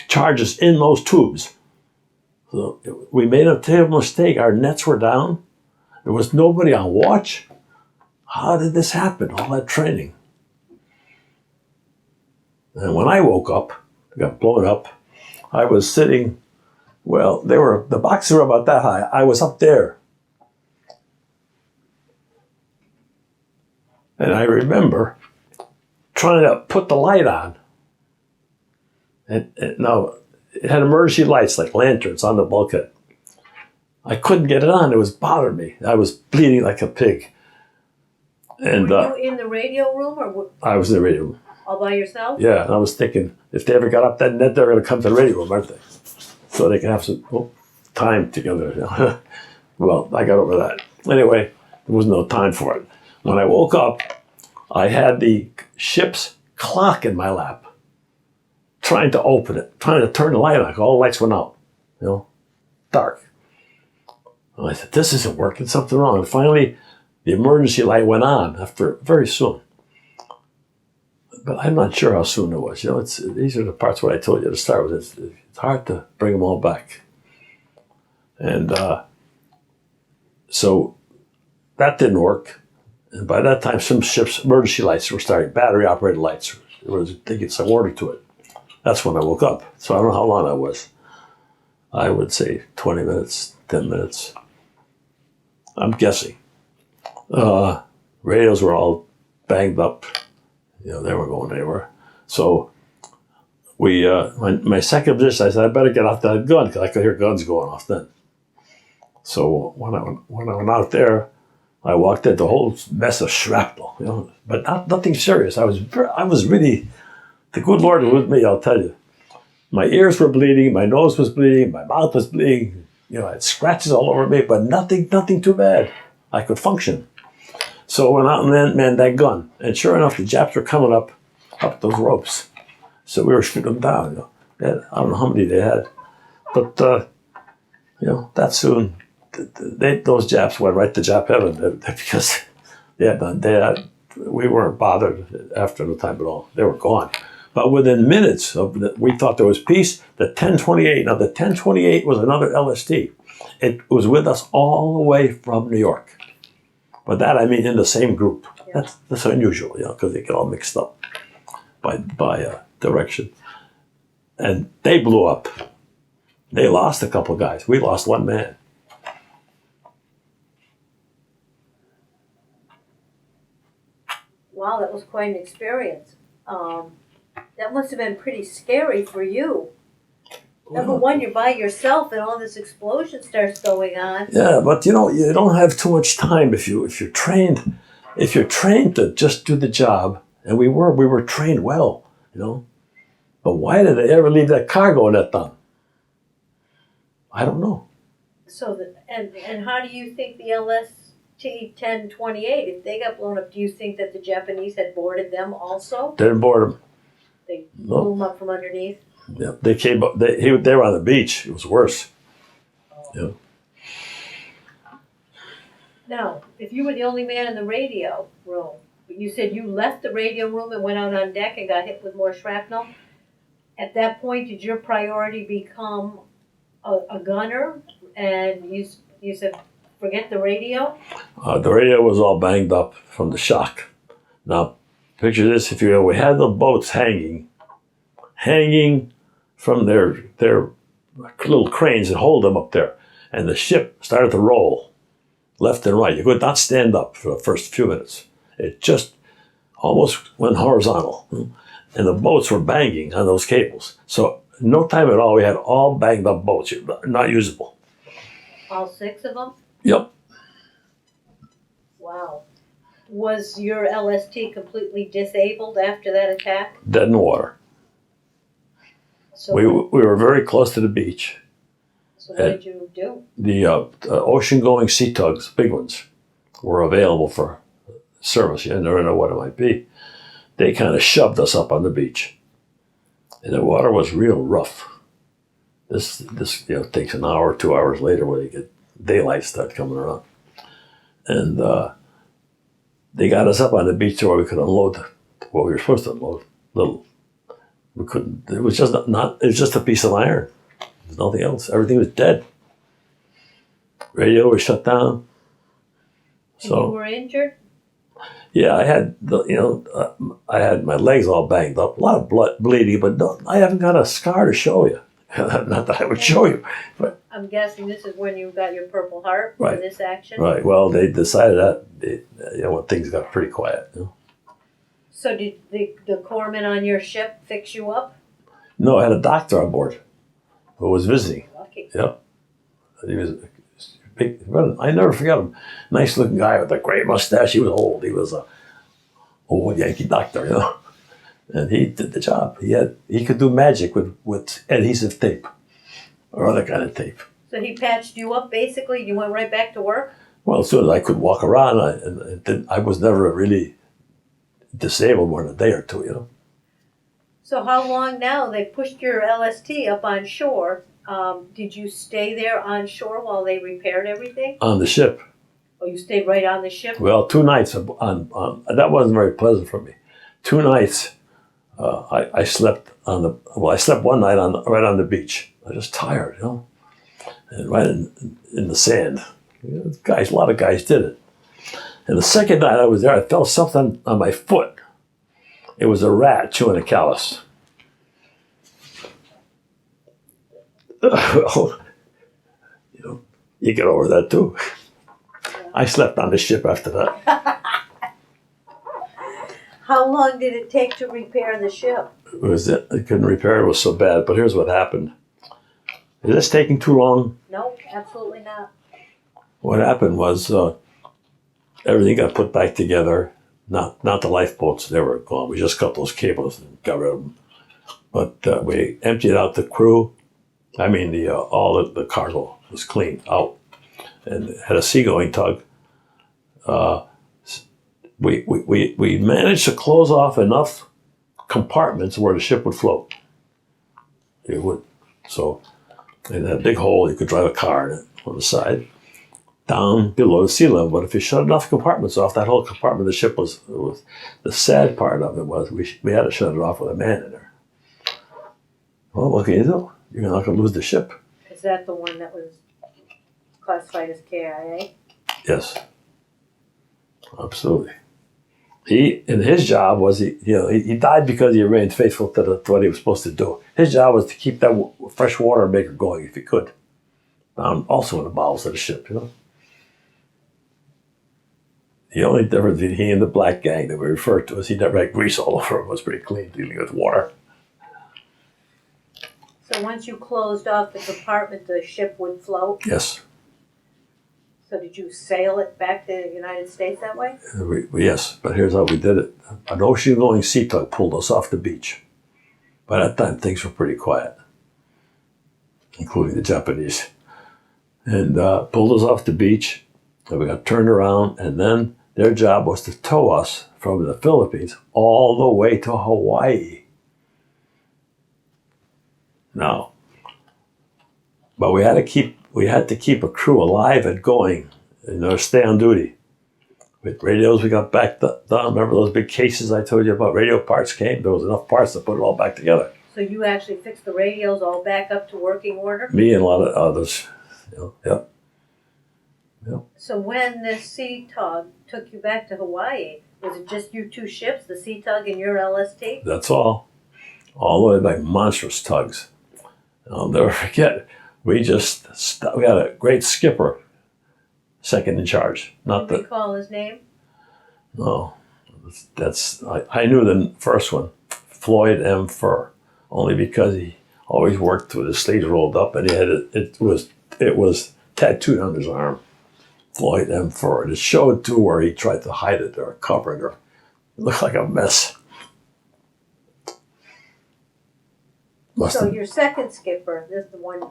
charges in those tubes. So we made a terrible mistake. Our nets were down. There was nobody on watch. How did this happen? All that training. And when I woke up, I got blown up. I was sitting, well, the boxes were about that high. I was up there. And I remember trying to put the light on. And now, it had emergency lights, like lanterns, on the bulkhead. I couldn't get it on. It was bothering me. I was bleeding like a pig. And were you in the radio room, or I was in the radio room. all by yourself? Yeah, and I was thinking, if they ever got up that net, they're going to come to the radio room, aren't they? So they can have some time together. Well, I got over that. Anyway, there was no time for it. When I woke up, I had the ship's clock in my lap, trying to open it, trying to turn the light on. All the lights went out, dark. And I said, this isn't working, something wrong. And finally, the emergency light went on very soon. But I'm not sure how soon it was. These are the parts what I told you to start with. It's hard to bring them all back. And so that didn't work. And by that time, some ships' emergency lights were starting, battery-operated lights. They get some order to it. That's when I woke up. So I don't know how long that was. I would say 20 minutes, 10 minutes. I'm guessing. Radios were all banged up. They weren't going anywhere. So my second position, I said, I better get off that gun because I could hear guns going off then. So when I went out there, I walked at the whole mess of shrapnel, but nothing serious. I was really, the good Lord was with me, I'll tell you. My ears were bleeding, my nose was bleeding, my mouth was bleeding. I had scratches all over me, but nothing too bad. I could function. So I went out and manned that gun. And sure enough, the Japs were coming up those ropes. So we were shooting them down. I don't know how many they had. But, that soon, those Japs went right to Jap heaven because we weren't bothered after the time at all. They were gone. But within minutes we thought there was peace. The 1028, now the 1028 was another LST. It was with us all the way from New York. But that, I mean, in the same group. Yeah. That's unusual, because they get all mixed up by direction. And they blew up. They lost a couple guys. We lost one man. Wow, that was quite an experience. That must have been pretty scary for you. Number one, you're by yourself and all this explosion starts going on. Yeah, but you don't have too much time if you're trained. If you're trained to just do the job, and we were trained well, But why did they ever leave that cargo in that thing? I don't know. So and how do you think the LST 1028, if they got blown up, do you think that the Japanese had boarded them also? Didn't board them. They blew them up from underneath? Yeah, they came up. They were on the beach. It was worse. Yeah. Now, if you were the only man in the radio room, but you said you left the radio room and went out on deck and got hit with more shrapnel, at that point, did your priority become a gunner? And you said, forget the radio? The radio was all banged up from the shock. Now, picture this: we had the boats hanging from their little cranes that hold them up there. And the ship started to roll left and right. You could not stand up for the first few minutes. It just almost went horizontal. And the boats were banging on those cables. So no time at all, we had all banged up boats, not usable. All 6 of them? Yep. Wow. Was your LST completely disabled after that attack? Dead in the water. So we were very close to the beach. So what did you do? The ocean-going sea tugs, big ones, were available for service. You never know what it might be. They kind of shoved us up on the beach. And the water was real rough. This takes an hour, 2 hours later when you get daylight start coming around. And they got us up on the beach where we could unload what we were supposed to unload. We couldn't. It was just it was just a piece of iron. There's nothing else. Everything was dead. Radio was shut down. So you were injured? Yeah, I had I had my legs all banged up, a lot of blood bleeding, but no, I haven't got a scar to show you. Not that I would show you, but I'm guessing this is when you got your Purple Heart right. for this action. Right. Well, they decided that when things got pretty quiet. So did the corpsman on your ship fix you up? No, I had a doctor on board who was visiting. Lucky. Yep. He was big. I never forget him. Nice looking guy with a great mustache. He was old. He was a old Yankee doctor, And he did the job. He could do magic with adhesive tape or other kind of tape. So he patched you up basically? You went right back to work? Well, as soon as I could walk around, I was never really disabled more than a day or two, So how long now? They pushed your LST up on shore. Did you stay there on shore while they repaired everything? On the ship. Oh, you stayed right on the ship? Well, 2 nights that wasn't very pleasant for me. 2 nights I slept I slept one night right on the beach. I was just tired, and right in the sand. A lot of guys did it. And the second night I was there, I felt something on my foot. It was a rat chewing a callus. Well, you get over that too. I slept on the ship after that. How long did it take to repair the ship? I couldn't repair it. It was so bad. But here's what happened. Is this taking too long? No, absolutely not. What happened was everything got put back together. Not the lifeboats. They were gone. We just cut those cables and got rid of them. But we emptied out the crew. I mean, all the cargo was cleaned out, and had a seagoing tug. We managed to close off enough compartments where the ship would float. It would. So it had a big hole. You could drive a car in it on the side, down below the sea level. But if you shut enough compartments off, that whole compartment of the ship was the sad part of it was we had to shut it off with a man in there. Well, what can you do? You're not going to lose the ship. Is that the one that was classified as KIA? Yes, absolutely. His job was he died because he remained faithful to what he was supposed to do. His job was to keep that fresh water maker going if he could. Also in the bowels of the ship, The only difference between he and the black gang that we referred to is he never had grease all over him. It was pretty clean dealing with water. So once you closed off the compartment, the ship would float? Yes. So did you sail it back to the United States that way? Yes, but here's how we did it. An ocean-going sea tug pulled us off the beach. By that time, things were pretty quiet, including the Japanese. And pulled us off the beach, and we got turned around, and then their job was to tow us from the Philippines all the way to Hawaii. Now, but we had to keep a crew alive and going, stay on duty. With radios, we got back done. Remember those big cases I told you about? Radio parts came. There was enough parts to put it all back together. So you actually fixed the radios all back up to working order? Me and a lot of others. Yep. So when the Sea Tug took you back to Hawaii, was it just you two ships, the Sea Tug and your LST? That's all. All the way back, monstrous tugs. I'll never forget. We had a great skipper, second in charge. Not the. Recall his name? No, I knew the first one, Floyd M. Furr, only because he always worked with his sleeves rolled up, and he had it was tattooed on his arm, Floyd M. Furr. And it showed too where he tried to hide it or cover it, or it looked like a mess. So your second skipper, this is the one.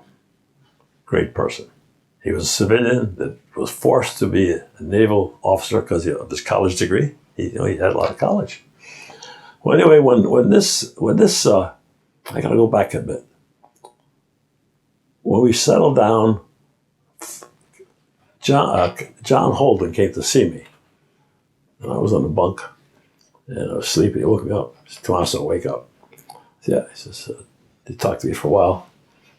Great person. He was a civilian that was forced to be a naval officer because of his college degree. He had a lot of college. Well, anyway, when this, I got to go back a bit. When we settled down, John Holden came to see me. And I was on the bunk, and I was sleeping. He woke me up. He said, "Tomasso, wake up." Yeah, he says, he talked to me for a while.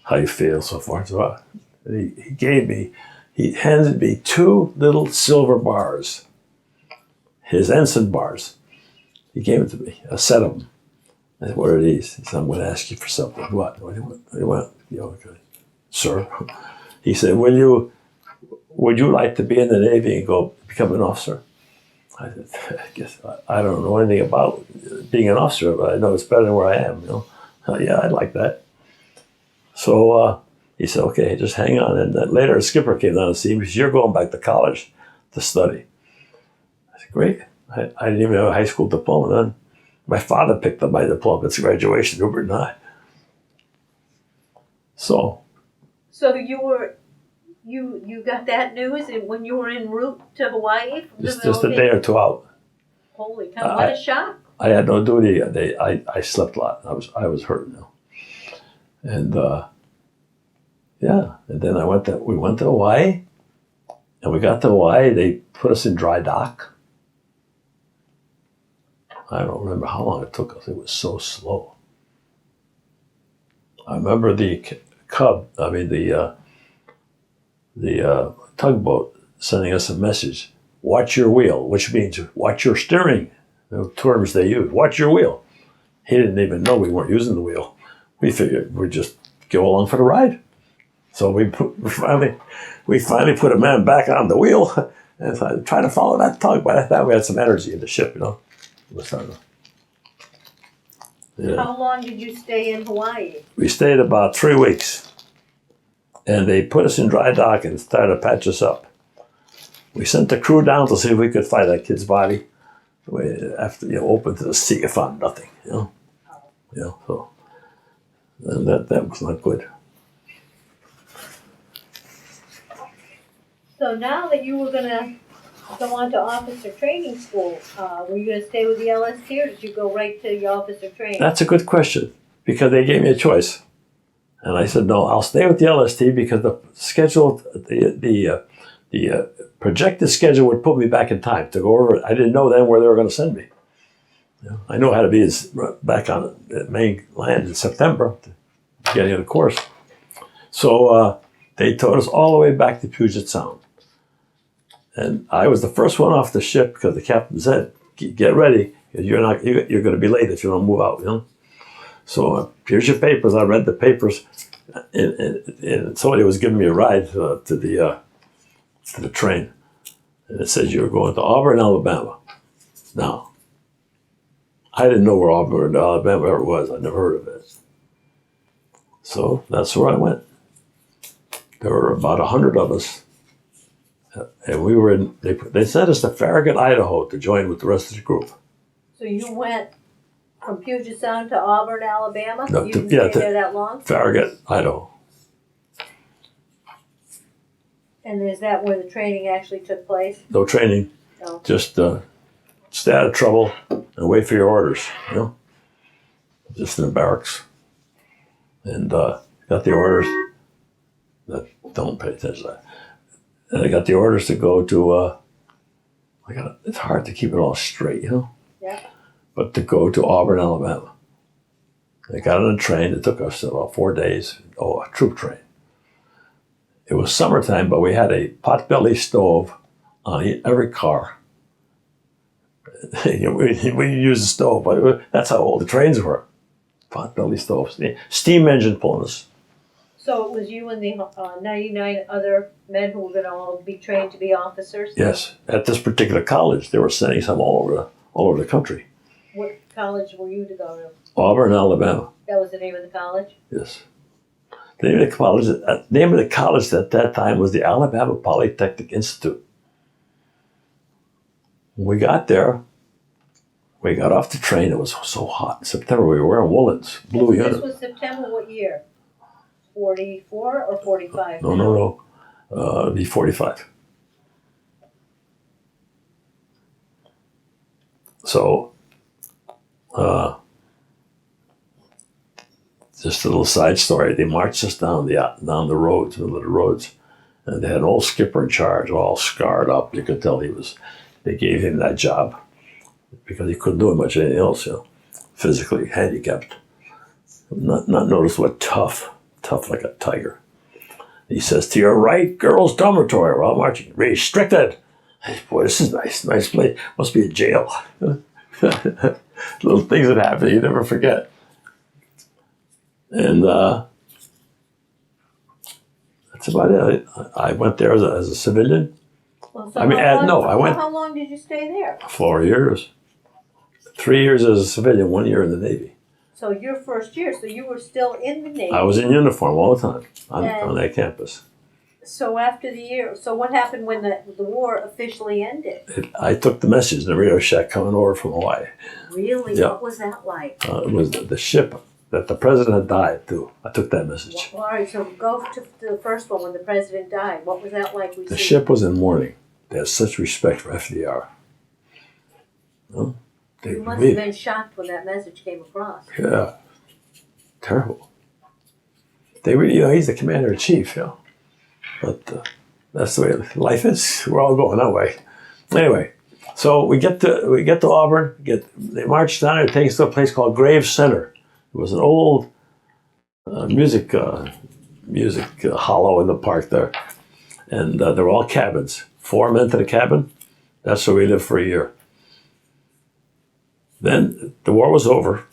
How you feel so far? So he handed me 2 little silver bars, his ensign bars. He gave it to me, a set of them. I said, "What are these?" He said, "I'm going to ask you for something." "What? What do you want? Okay. Sir." He said, would you like to be in the Navy and go become an officer? I said, "I guess I don't know anything about being an officer, but I know it's better than where I am, Yeah, I'd like that. So he said, "Okay, just hang on." And then later a skipper came down to see me. He said, "You're going back to college to study." I said, "Great." I didn't even have a high school diploma then. My father picked up my diploma at graduation, Rupert and I. So you got that news when you were en route to Hawaii? Just a day or two out. Holy cow, what a shock. I had no duty. I slept a lot. I was hurt now. And yeah, and then we went to Hawaii, and we got to Hawaii. They put us in dry dock. I don't remember how long it took us. It was so slow. I remember the the tugboat sending us a message: "Watch your wheel," which means watch your steering. The terms they use. Watch your wheel. He didn't even know we weren't using the wheel. We figured we'd just go along for the ride. So we finally put a man back on the wheel and tried to follow that tug. By that time, we had some energy in the ship, you know. It was starting to, yeah. How long did you stay in Hawaii? We stayed about 3 weeks, and they put us in dry dock and started to patch us up. We sent the crew down to see if we could find that kid's body. After opened to the sea, I found nothing. So and that was not good. So now that you were gonna go on to officer training school, were you gonna stay with the LST or did you go right to the officer training? That's a good question because they gave me a choice, and I said no. I'll stay with the LST because the schedule, the projected schedule would put me back in time to go over it. I didn't know then where they were going to send me. I knew I had to be back on the main land in September, getting on the course. So they towed us all the way back to Puget Sound. And I was the first one off the ship because the captain said, "Get ready, because you're going to be late if you don't move out." So here's your papers. I read the papers, and somebody was giving me a ride to the train, and it says you're going to Auburn, Alabama. Now, I didn't know where Auburn, Alabama ever was. I'd never heard of it. So that's where I went. There were about 100 of us. And we were in, they sent us to Farragut, Idaho to join with the rest of the group. So you went from Puget Sound to Auburn, Alabama? No, you didn't stay there that long? Farragut, Idaho. And is that where the training actually took place? No training. No. Just stay out of trouble and wait for your orders, Just in the barracks. And got the orders. Don't pay attention to that. And I got the orders to go to, it's hard to keep it all straight, Yeah. But to go to Auburn, Alabama. They got on a train. It took us about 4 days. A troop train. It was summertime, but we had a potbelly stove on every car. We used the stove, but that's how old the trains were. Potbelly stoves. Steam engine pulling us. So it was you and the 99 other men who were going to all be trained to be officers? Yes. At this particular college, they were sending some all over the country. What college were you to go to? Auburn, Alabama. That was the name of the college? Yes. The name of the college at that time was the Alabama Polytechnic Institute. When we got there, we got off the train. It was so hot in September. We were wearing woolens, blue This uniform. was September what year? 44 or 45? No. It'd be 45. So, just a little side story. They marched us down the roads, middle of the roads, and they had an old skipper in charge, all scarred up. You could tell they gave him that job because he couldn't do much anything else, physically handicapped. Not notice what tough like a tiger. He says, "To your right, girls' dormitory. We're all marching. Restricted." Hey, boy, this is nice place. Must be a jail. Little things that happen you never forget. And that's about it. I went there as a civilian. Well, so how long did you stay there? 4 years. 3 years as a civilian, 1 year in the Navy. So your first year, so you were still in the Navy. I was in uniform all the time on that campus. So after the year, so what happened when the war officially ended? I took the message in the Radio Shack coming over from Hawaii. Really? Yeah. What was that like? It was the ship that the president had died too. I took that message. Well, all right, so go to the first one when the president died. What was that like? The ship was in mourning. They had such respect for FDR. know? You must have been shocked when that message came across. Yeah, terrible. They really, he's the commander in chief, But that's the way life is. We're all going that way. Anyway, so we get to Auburn. They march down and take us to a place called Graves Center. It was an old music hollow in the park there, and there were all cabins. 4 men to the cabin. That's where we lived for a year. Then the war was over.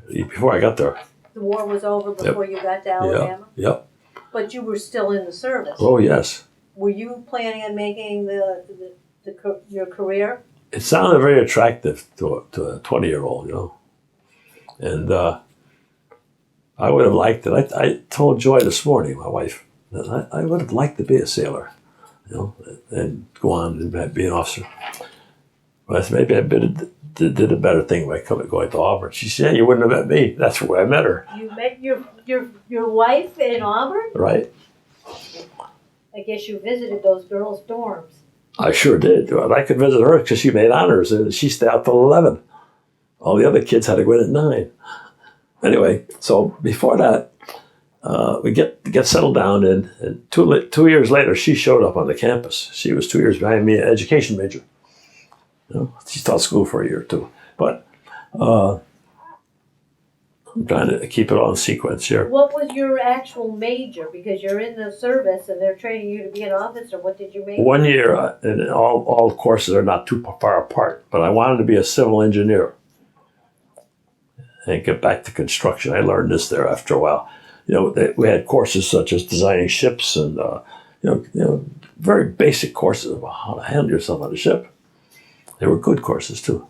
Before I got there. The war was over before you got to Alabama? Yep. But you were still in the service. Oh, yes. Were you planning on making your career? It sounded very attractive to a 20-year-old, And I would have liked it. I told Joy this morning, my wife, that I would have liked to be a sailor, and go on and be an officer. But maybe I did a better thing by going to Auburn. She said, "Yeah, you wouldn't have met me." That's where I met her. You met your wife in Auburn? Right. I guess you visited those girls' dorms. I sure did. I could visit her because she made honors, and she stayed out till 11. All the other kids had to go in at 9. Anyway, so before that, we get settled down, and 2 years later, she showed up on the campus. She was 2 years behind me, an education major. She taught school for a year or two. But I'm trying to keep it all in sequence here. What was your actual major? Because you're in the service and they're training you to be an officer. What did you major? 1 year, and all the courses are not too far apart. But I wanted to be a civil engineer and get back to construction. I learned this there after a while. We had courses such as designing ships and very basic courses about how to handle yourself on a ship. They were good courses too.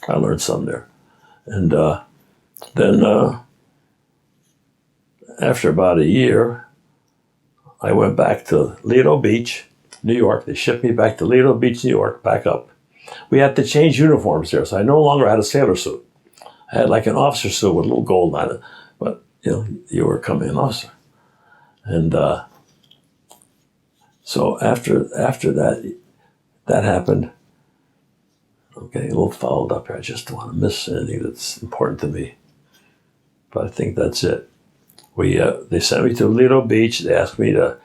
I learned some there. And then after about a year, I went back to Lido Beach, New York. They shipped me back to Lido Beach, New York, back up. We had to change uniforms there, so I no longer had a sailor suit. I had like an officer suit with a little gold on it, but you were becoming an officer. And so after that happened, I'm getting a little fouled up here. I just don't want to miss anything that's important to me. But I think that's it. They sent me to Lido Beach. They asked me to,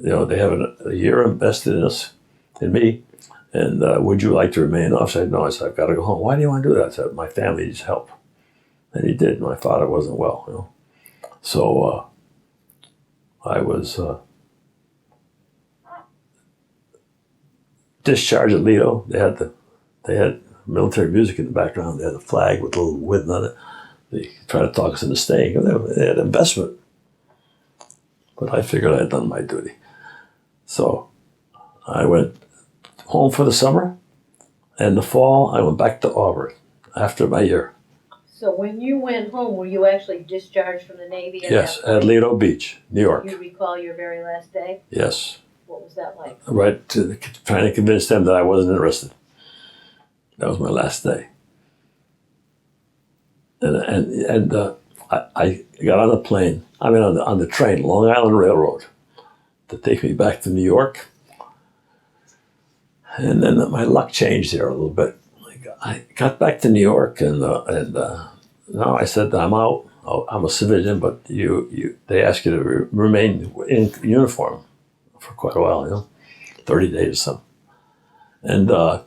they have a year invested in me. And would you like to remain an officer? I said, no. I said, I've got to go home. Why do you want to do that? I said, my family needs help. And he did. My father wasn't well, So I was discharged at Lido. They had military music in the background. They had a flag with a little wooden on it. They tried to talk us into staying. They had investment. But I figured I had done my duty. So I went home for the summer. And the fall, I went back to Auburn after my year. So when you went home, were you actually discharged from the Navy? Yes, at Lido Beach, New York. Do you recall your very last day? Yes. What was that like? Right, trying to convince them that I wasn't interested. That was my last day. And I got on the plane. On the train, Long Island Railroad, to take me back to New York. And then my luck changed here a little bit. I got back to New York, and now I said, I'm out. I'm a civilian, but they ask you to remain in uniform for quite a while, 30 days or something. And I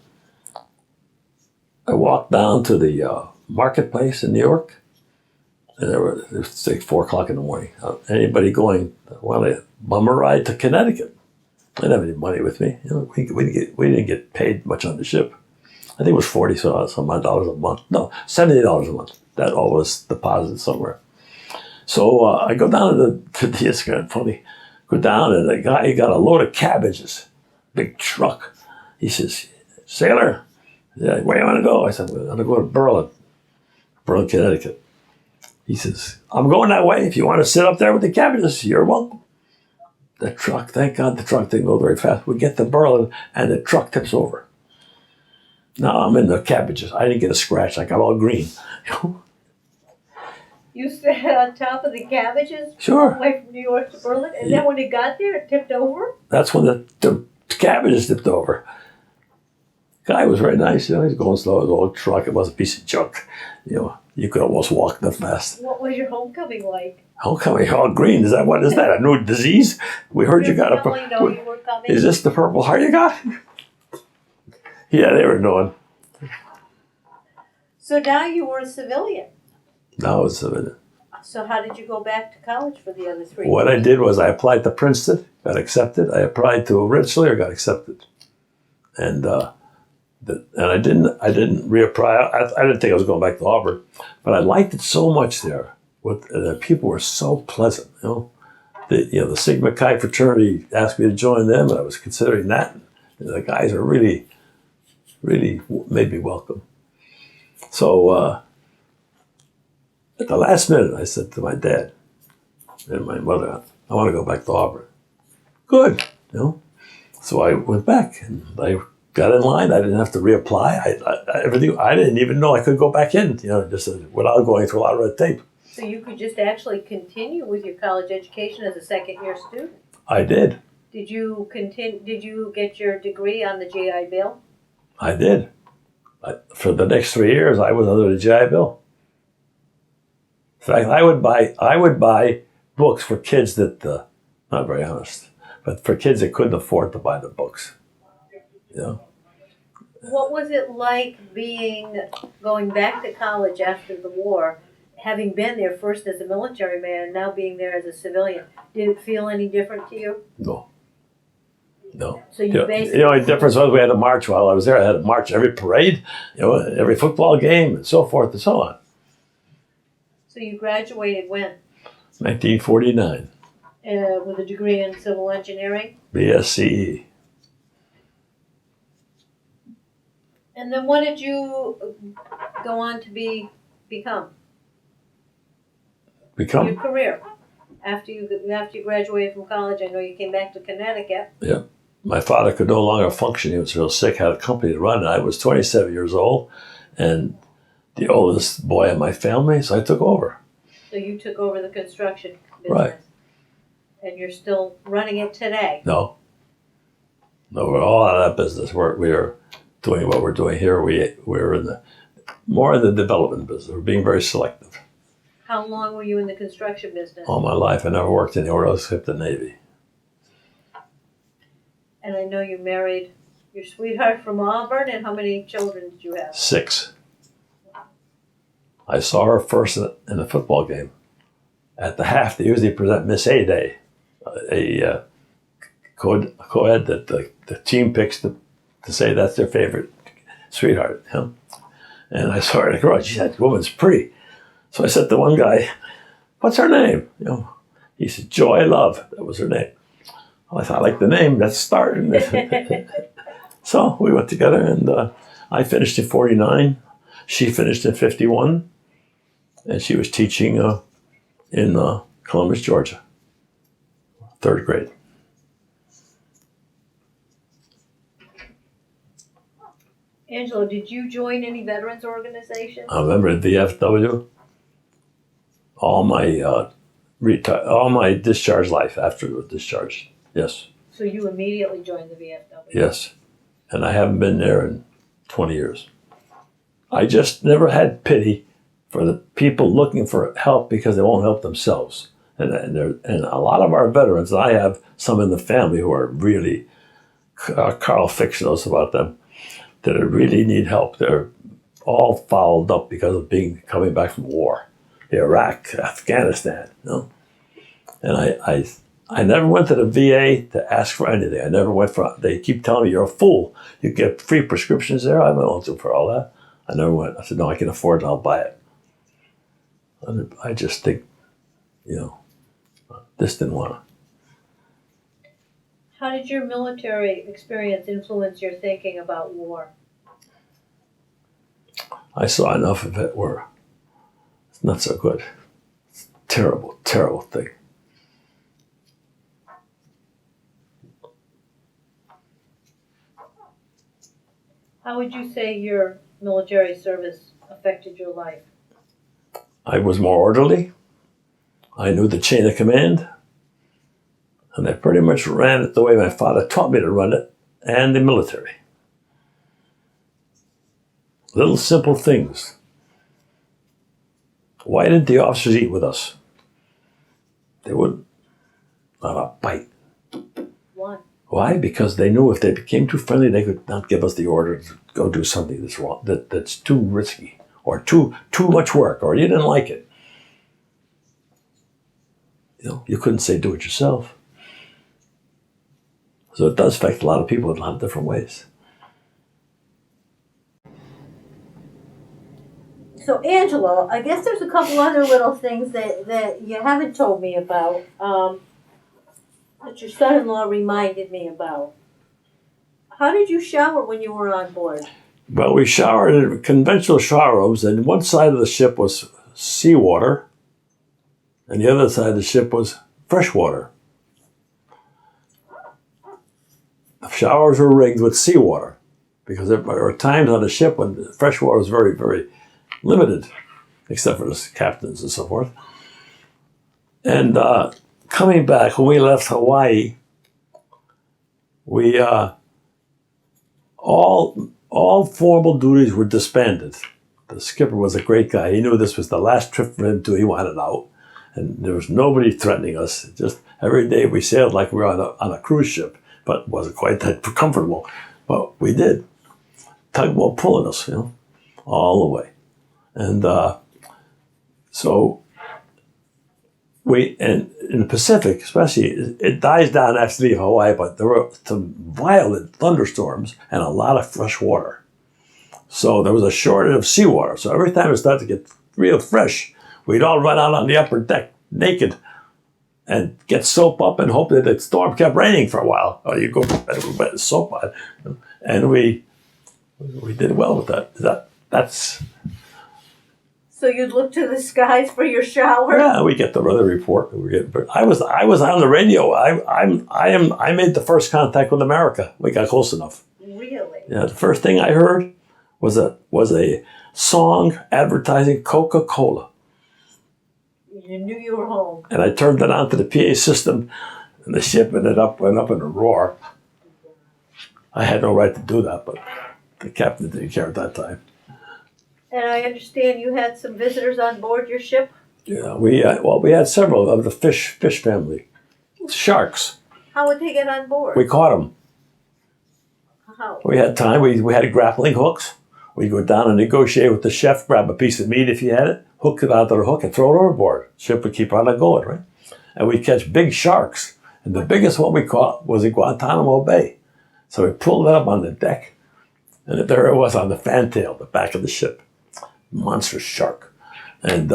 walked down to the marketplace in New York, and it was like 4 o'clock in the morning. Anybody going, well, a bum a ride to Connecticut? I didn't have any money with me. We didn't get paid much on the ship. I think it was $40 a month. No, $70 a month. That all was deposited somewhere. So I go down to the it's kind of funny. Go down, and the guy got a load of cabbages, big truck. He says, "Sailor, where do you want to go?" I said, "I'm going to go to Berlin, Connecticut." He says, "I'm going that way. If you want to sit up there with the cabbages, you're welcome." The truck, thank God the truck didn't go very fast. We get to Berlin, and the truck tips over. Now I'm in the cabbages. I didn't get a scratch. I got all green. You sat on top of the cabbages? Sure. All the way from New York to Berlin? And then when it got there, it tipped over? That's when the cabbages tipped over. Guy was very nice, you know, he's going slow, his old truck, it was a piece of junk. You know, you could almost walk that fast. What was your homecoming like? Homecoming, all green, is that, what is that, a new disease? We heard you got family know you were coming? Is this the Purple Heart you got? Yeah, they were knowing. So now you were a civilian. Now it's a So how did you go back to college for the other 3 What I years? did was I applied to Princeton, got accepted. I applied to Rensselaer, got accepted, and I didn't reapply. I didn't think I was going back to Auburn, but I liked it so much there. The people were so pleasant, you know. The Sigma Chi fraternity asked me to join them, and I was considering that. And the guys are really made me welcome. So at the last minute, I said to my dad and my mother, I want to go back to Auburn. Good, you know. So I went back and I got in line. I didn't have to reapply. Everything. I didn't even know I could go back in, you know, just without going through a lot of red tape. So you could just actually continue with your college education as a second-year student. I did. Did you continue? Did you get your degree on the GI Bill? I did. For the next 3 years, I was under the GI Bill. In fact, I would buy books for kids that, not very honest, but for kids that couldn't afford to buy the books. You know? What was it like going back to college after the war, having been there first as a military man, now being there as a civilian? Did it feel any different to you? No. So you basically... The only difference was we had to march while I was there. I had to march every parade, you know, every football game, and so forth and so on. So you graduated when? 1949. With a degree in civil engineering? BSCE. And then what did you go on to become? Your career. After you graduated from college, I know you came back to Connecticut. Yeah. My father could no longer function. He was real sick, had a company to run. And I was 27 years old and the oldest boy in my family, so I took over. So you took over the construction business. Right. And you're still running it today. No, we're all out of that business. We're doing what we're doing here. We're more in the development business. We're being very selective. How long were you in the construction business? All my life. I never worked anywhere else except the Navy. And I know you married your sweetheart from Auburn, and how many children did you have? 6. I saw her first in a football game. At the half, they usually present Miss A Day, a co-ed that the team picks to say that's their favorite sweetheart. You know? And I saw her in the garage. She said, "Woman's pretty." So I said to one guy, "What's her name?" You know, he said, "Joy Love." That was her name. Well, I thought, I like the name. Let's start. So we went together, and I finished in 49. She finished in 51, and she was teaching in Columbus, Georgia, 3rd grade. Angelo, did you join any veterans organizations? I remember the VFW. All my discharge life after the discharge. Yes. So you immediately joined the VFW? Yes. And I haven't been there in 20 years. I just never had pity for the people looking for help because they won't help themselves. And a lot of our veterans, and I have some in the family who are really, Carl Fix knows about them, that really need help. They're all fouled up because of coming back from war. Iraq, Afghanistan, you know. And I never went to the VA to ask for anything. I never went for, they keep telling me, "You're a fool. You get free prescriptions there." I don't do for all that. I never went. I said, "No, I can afford it, I'll buy it." I just think, you know, this didn't want to. How did your military experience influence your thinking about war? I saw enough of it where it's not so good. It's a terrible, terrible thing. How would you say your military service affected your life? I was more orderly. I knew the chain of command. And I pretty much ran it the way my father taught me to run it, and the military. Little simple things. Why didn't the officers eat with us? They wouldn't. Not a bite. Why? Why? Because they knew if they became too friendly, they could not give us the order to go do something that's wrong, that's too risky, or too much work, or you didn't like it. You couldn't say do it yourself. So it does affect a lot of people in a lot of different ways. So Angelo, I guess there's a couple other little things that you haven't told me about, that your son-in-law reminded me about. How did you shower when you were on board? Well, we showered in conventional shower rooms, and one side of the ship was seawater, and the other side of the ship was fresh water. The showers were rigged with seawater, because there were times on the ship when fresh water was very, very limited, except for the captains and so forth. And coming back, when we left Hawaii, we all formal duties were disbanded. The skipper was a great guy. He knew this was the last trip for him too. He wanted out, and there was nobody threatening us. Just every day we sailed like we were on a cruise ship, but it wasn't quite that comfortable. But we did. Tugboat pulling us, all the way. And so and in the Pacific, especially, it dies down after you leave Hawaii, but there were some violent thunderstorms and a lot of fresh water. So there was a shortage of seawater. So every time it started to get real fresh, we'd all run out on the upper deck naked and get soap up and hope that the storm kept raining for a while. Or you go wet soap on, and we did well with that. That's. So you'd look to the skies for your shower? Yeah, we get the weather report. I was on the radio. I made the first contact with America. We got close enough. Really? Yeah. The first thing I heard was a song advertising Coca-Cola. You knew you were home. And I turned it on to the PA system, and the ship went up in a roar. I had no right to do that, but the captain didn't care at that time. And I understand you had some visitors on board your ship? Yeah, we had several of the fish family. Sharks. How would they get on board? We caught them. How? We had time. We had grappling hooks. We'd go down and negotiate with the chef, grab a piece of meat if you had it, hook it onto the hook and throw it overboard. Ship would keep on going, right? And we'd catch big sharks. And the biggest one we caught was in Guantanamo Bay. So we pulled it up on the deck, and there it was on the fantail, the back of the ship. Monstrous shark. And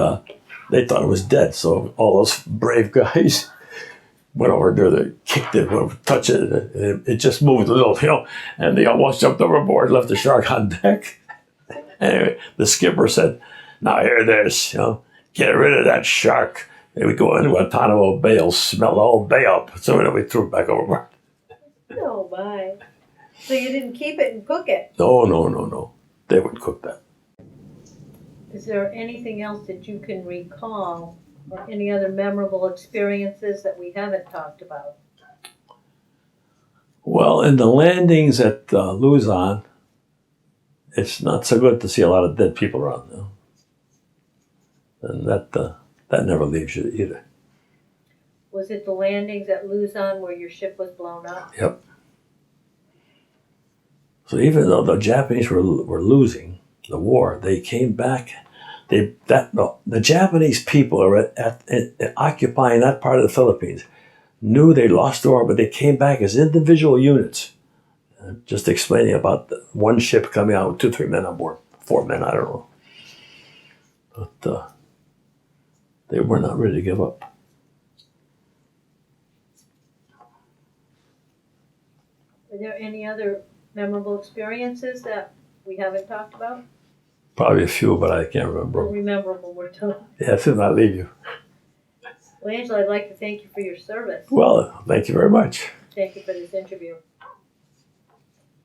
they thought it was dead. So all those brave guys went over there, they kicked it, went over, touched it, and it just moved a little, and they almost jumped overboard, left the shark on deck. Anyway, the skipper said, now hear this, get rid of that shark. And we go into Guantanamo Bay, it'll smell the whole bay up. So then we threw it back overboard. Oh, my. So you didn't keep it and cook it? No. They wouldn't cook that. Is there anything else that you can recall, or any other memorable experiences that we haven't talked about? Well, in the landings at Luzon, it's not so good to see a lot of dead people around now. And that never leaves you either. Was it the landings at Luzon where your ship was blown up? Yep. So even though the Japanese were losing the war, they came back. The Japanese people are occupying that part of the Philippines knew they lost the war, but they came back as individual units. Just explaining about one ship coming out with 2-3 men on board, 4 men, I don't know. But they were not ready to give up. Are there any other memorable experiences that we haven't talked about? Probably a few, but I can't remember. We'll remember when we're done. Yeah, it should not leave you. Well, Angelo, I'd like to thank you for your service. Well, thank you very much. Thank you for this interview.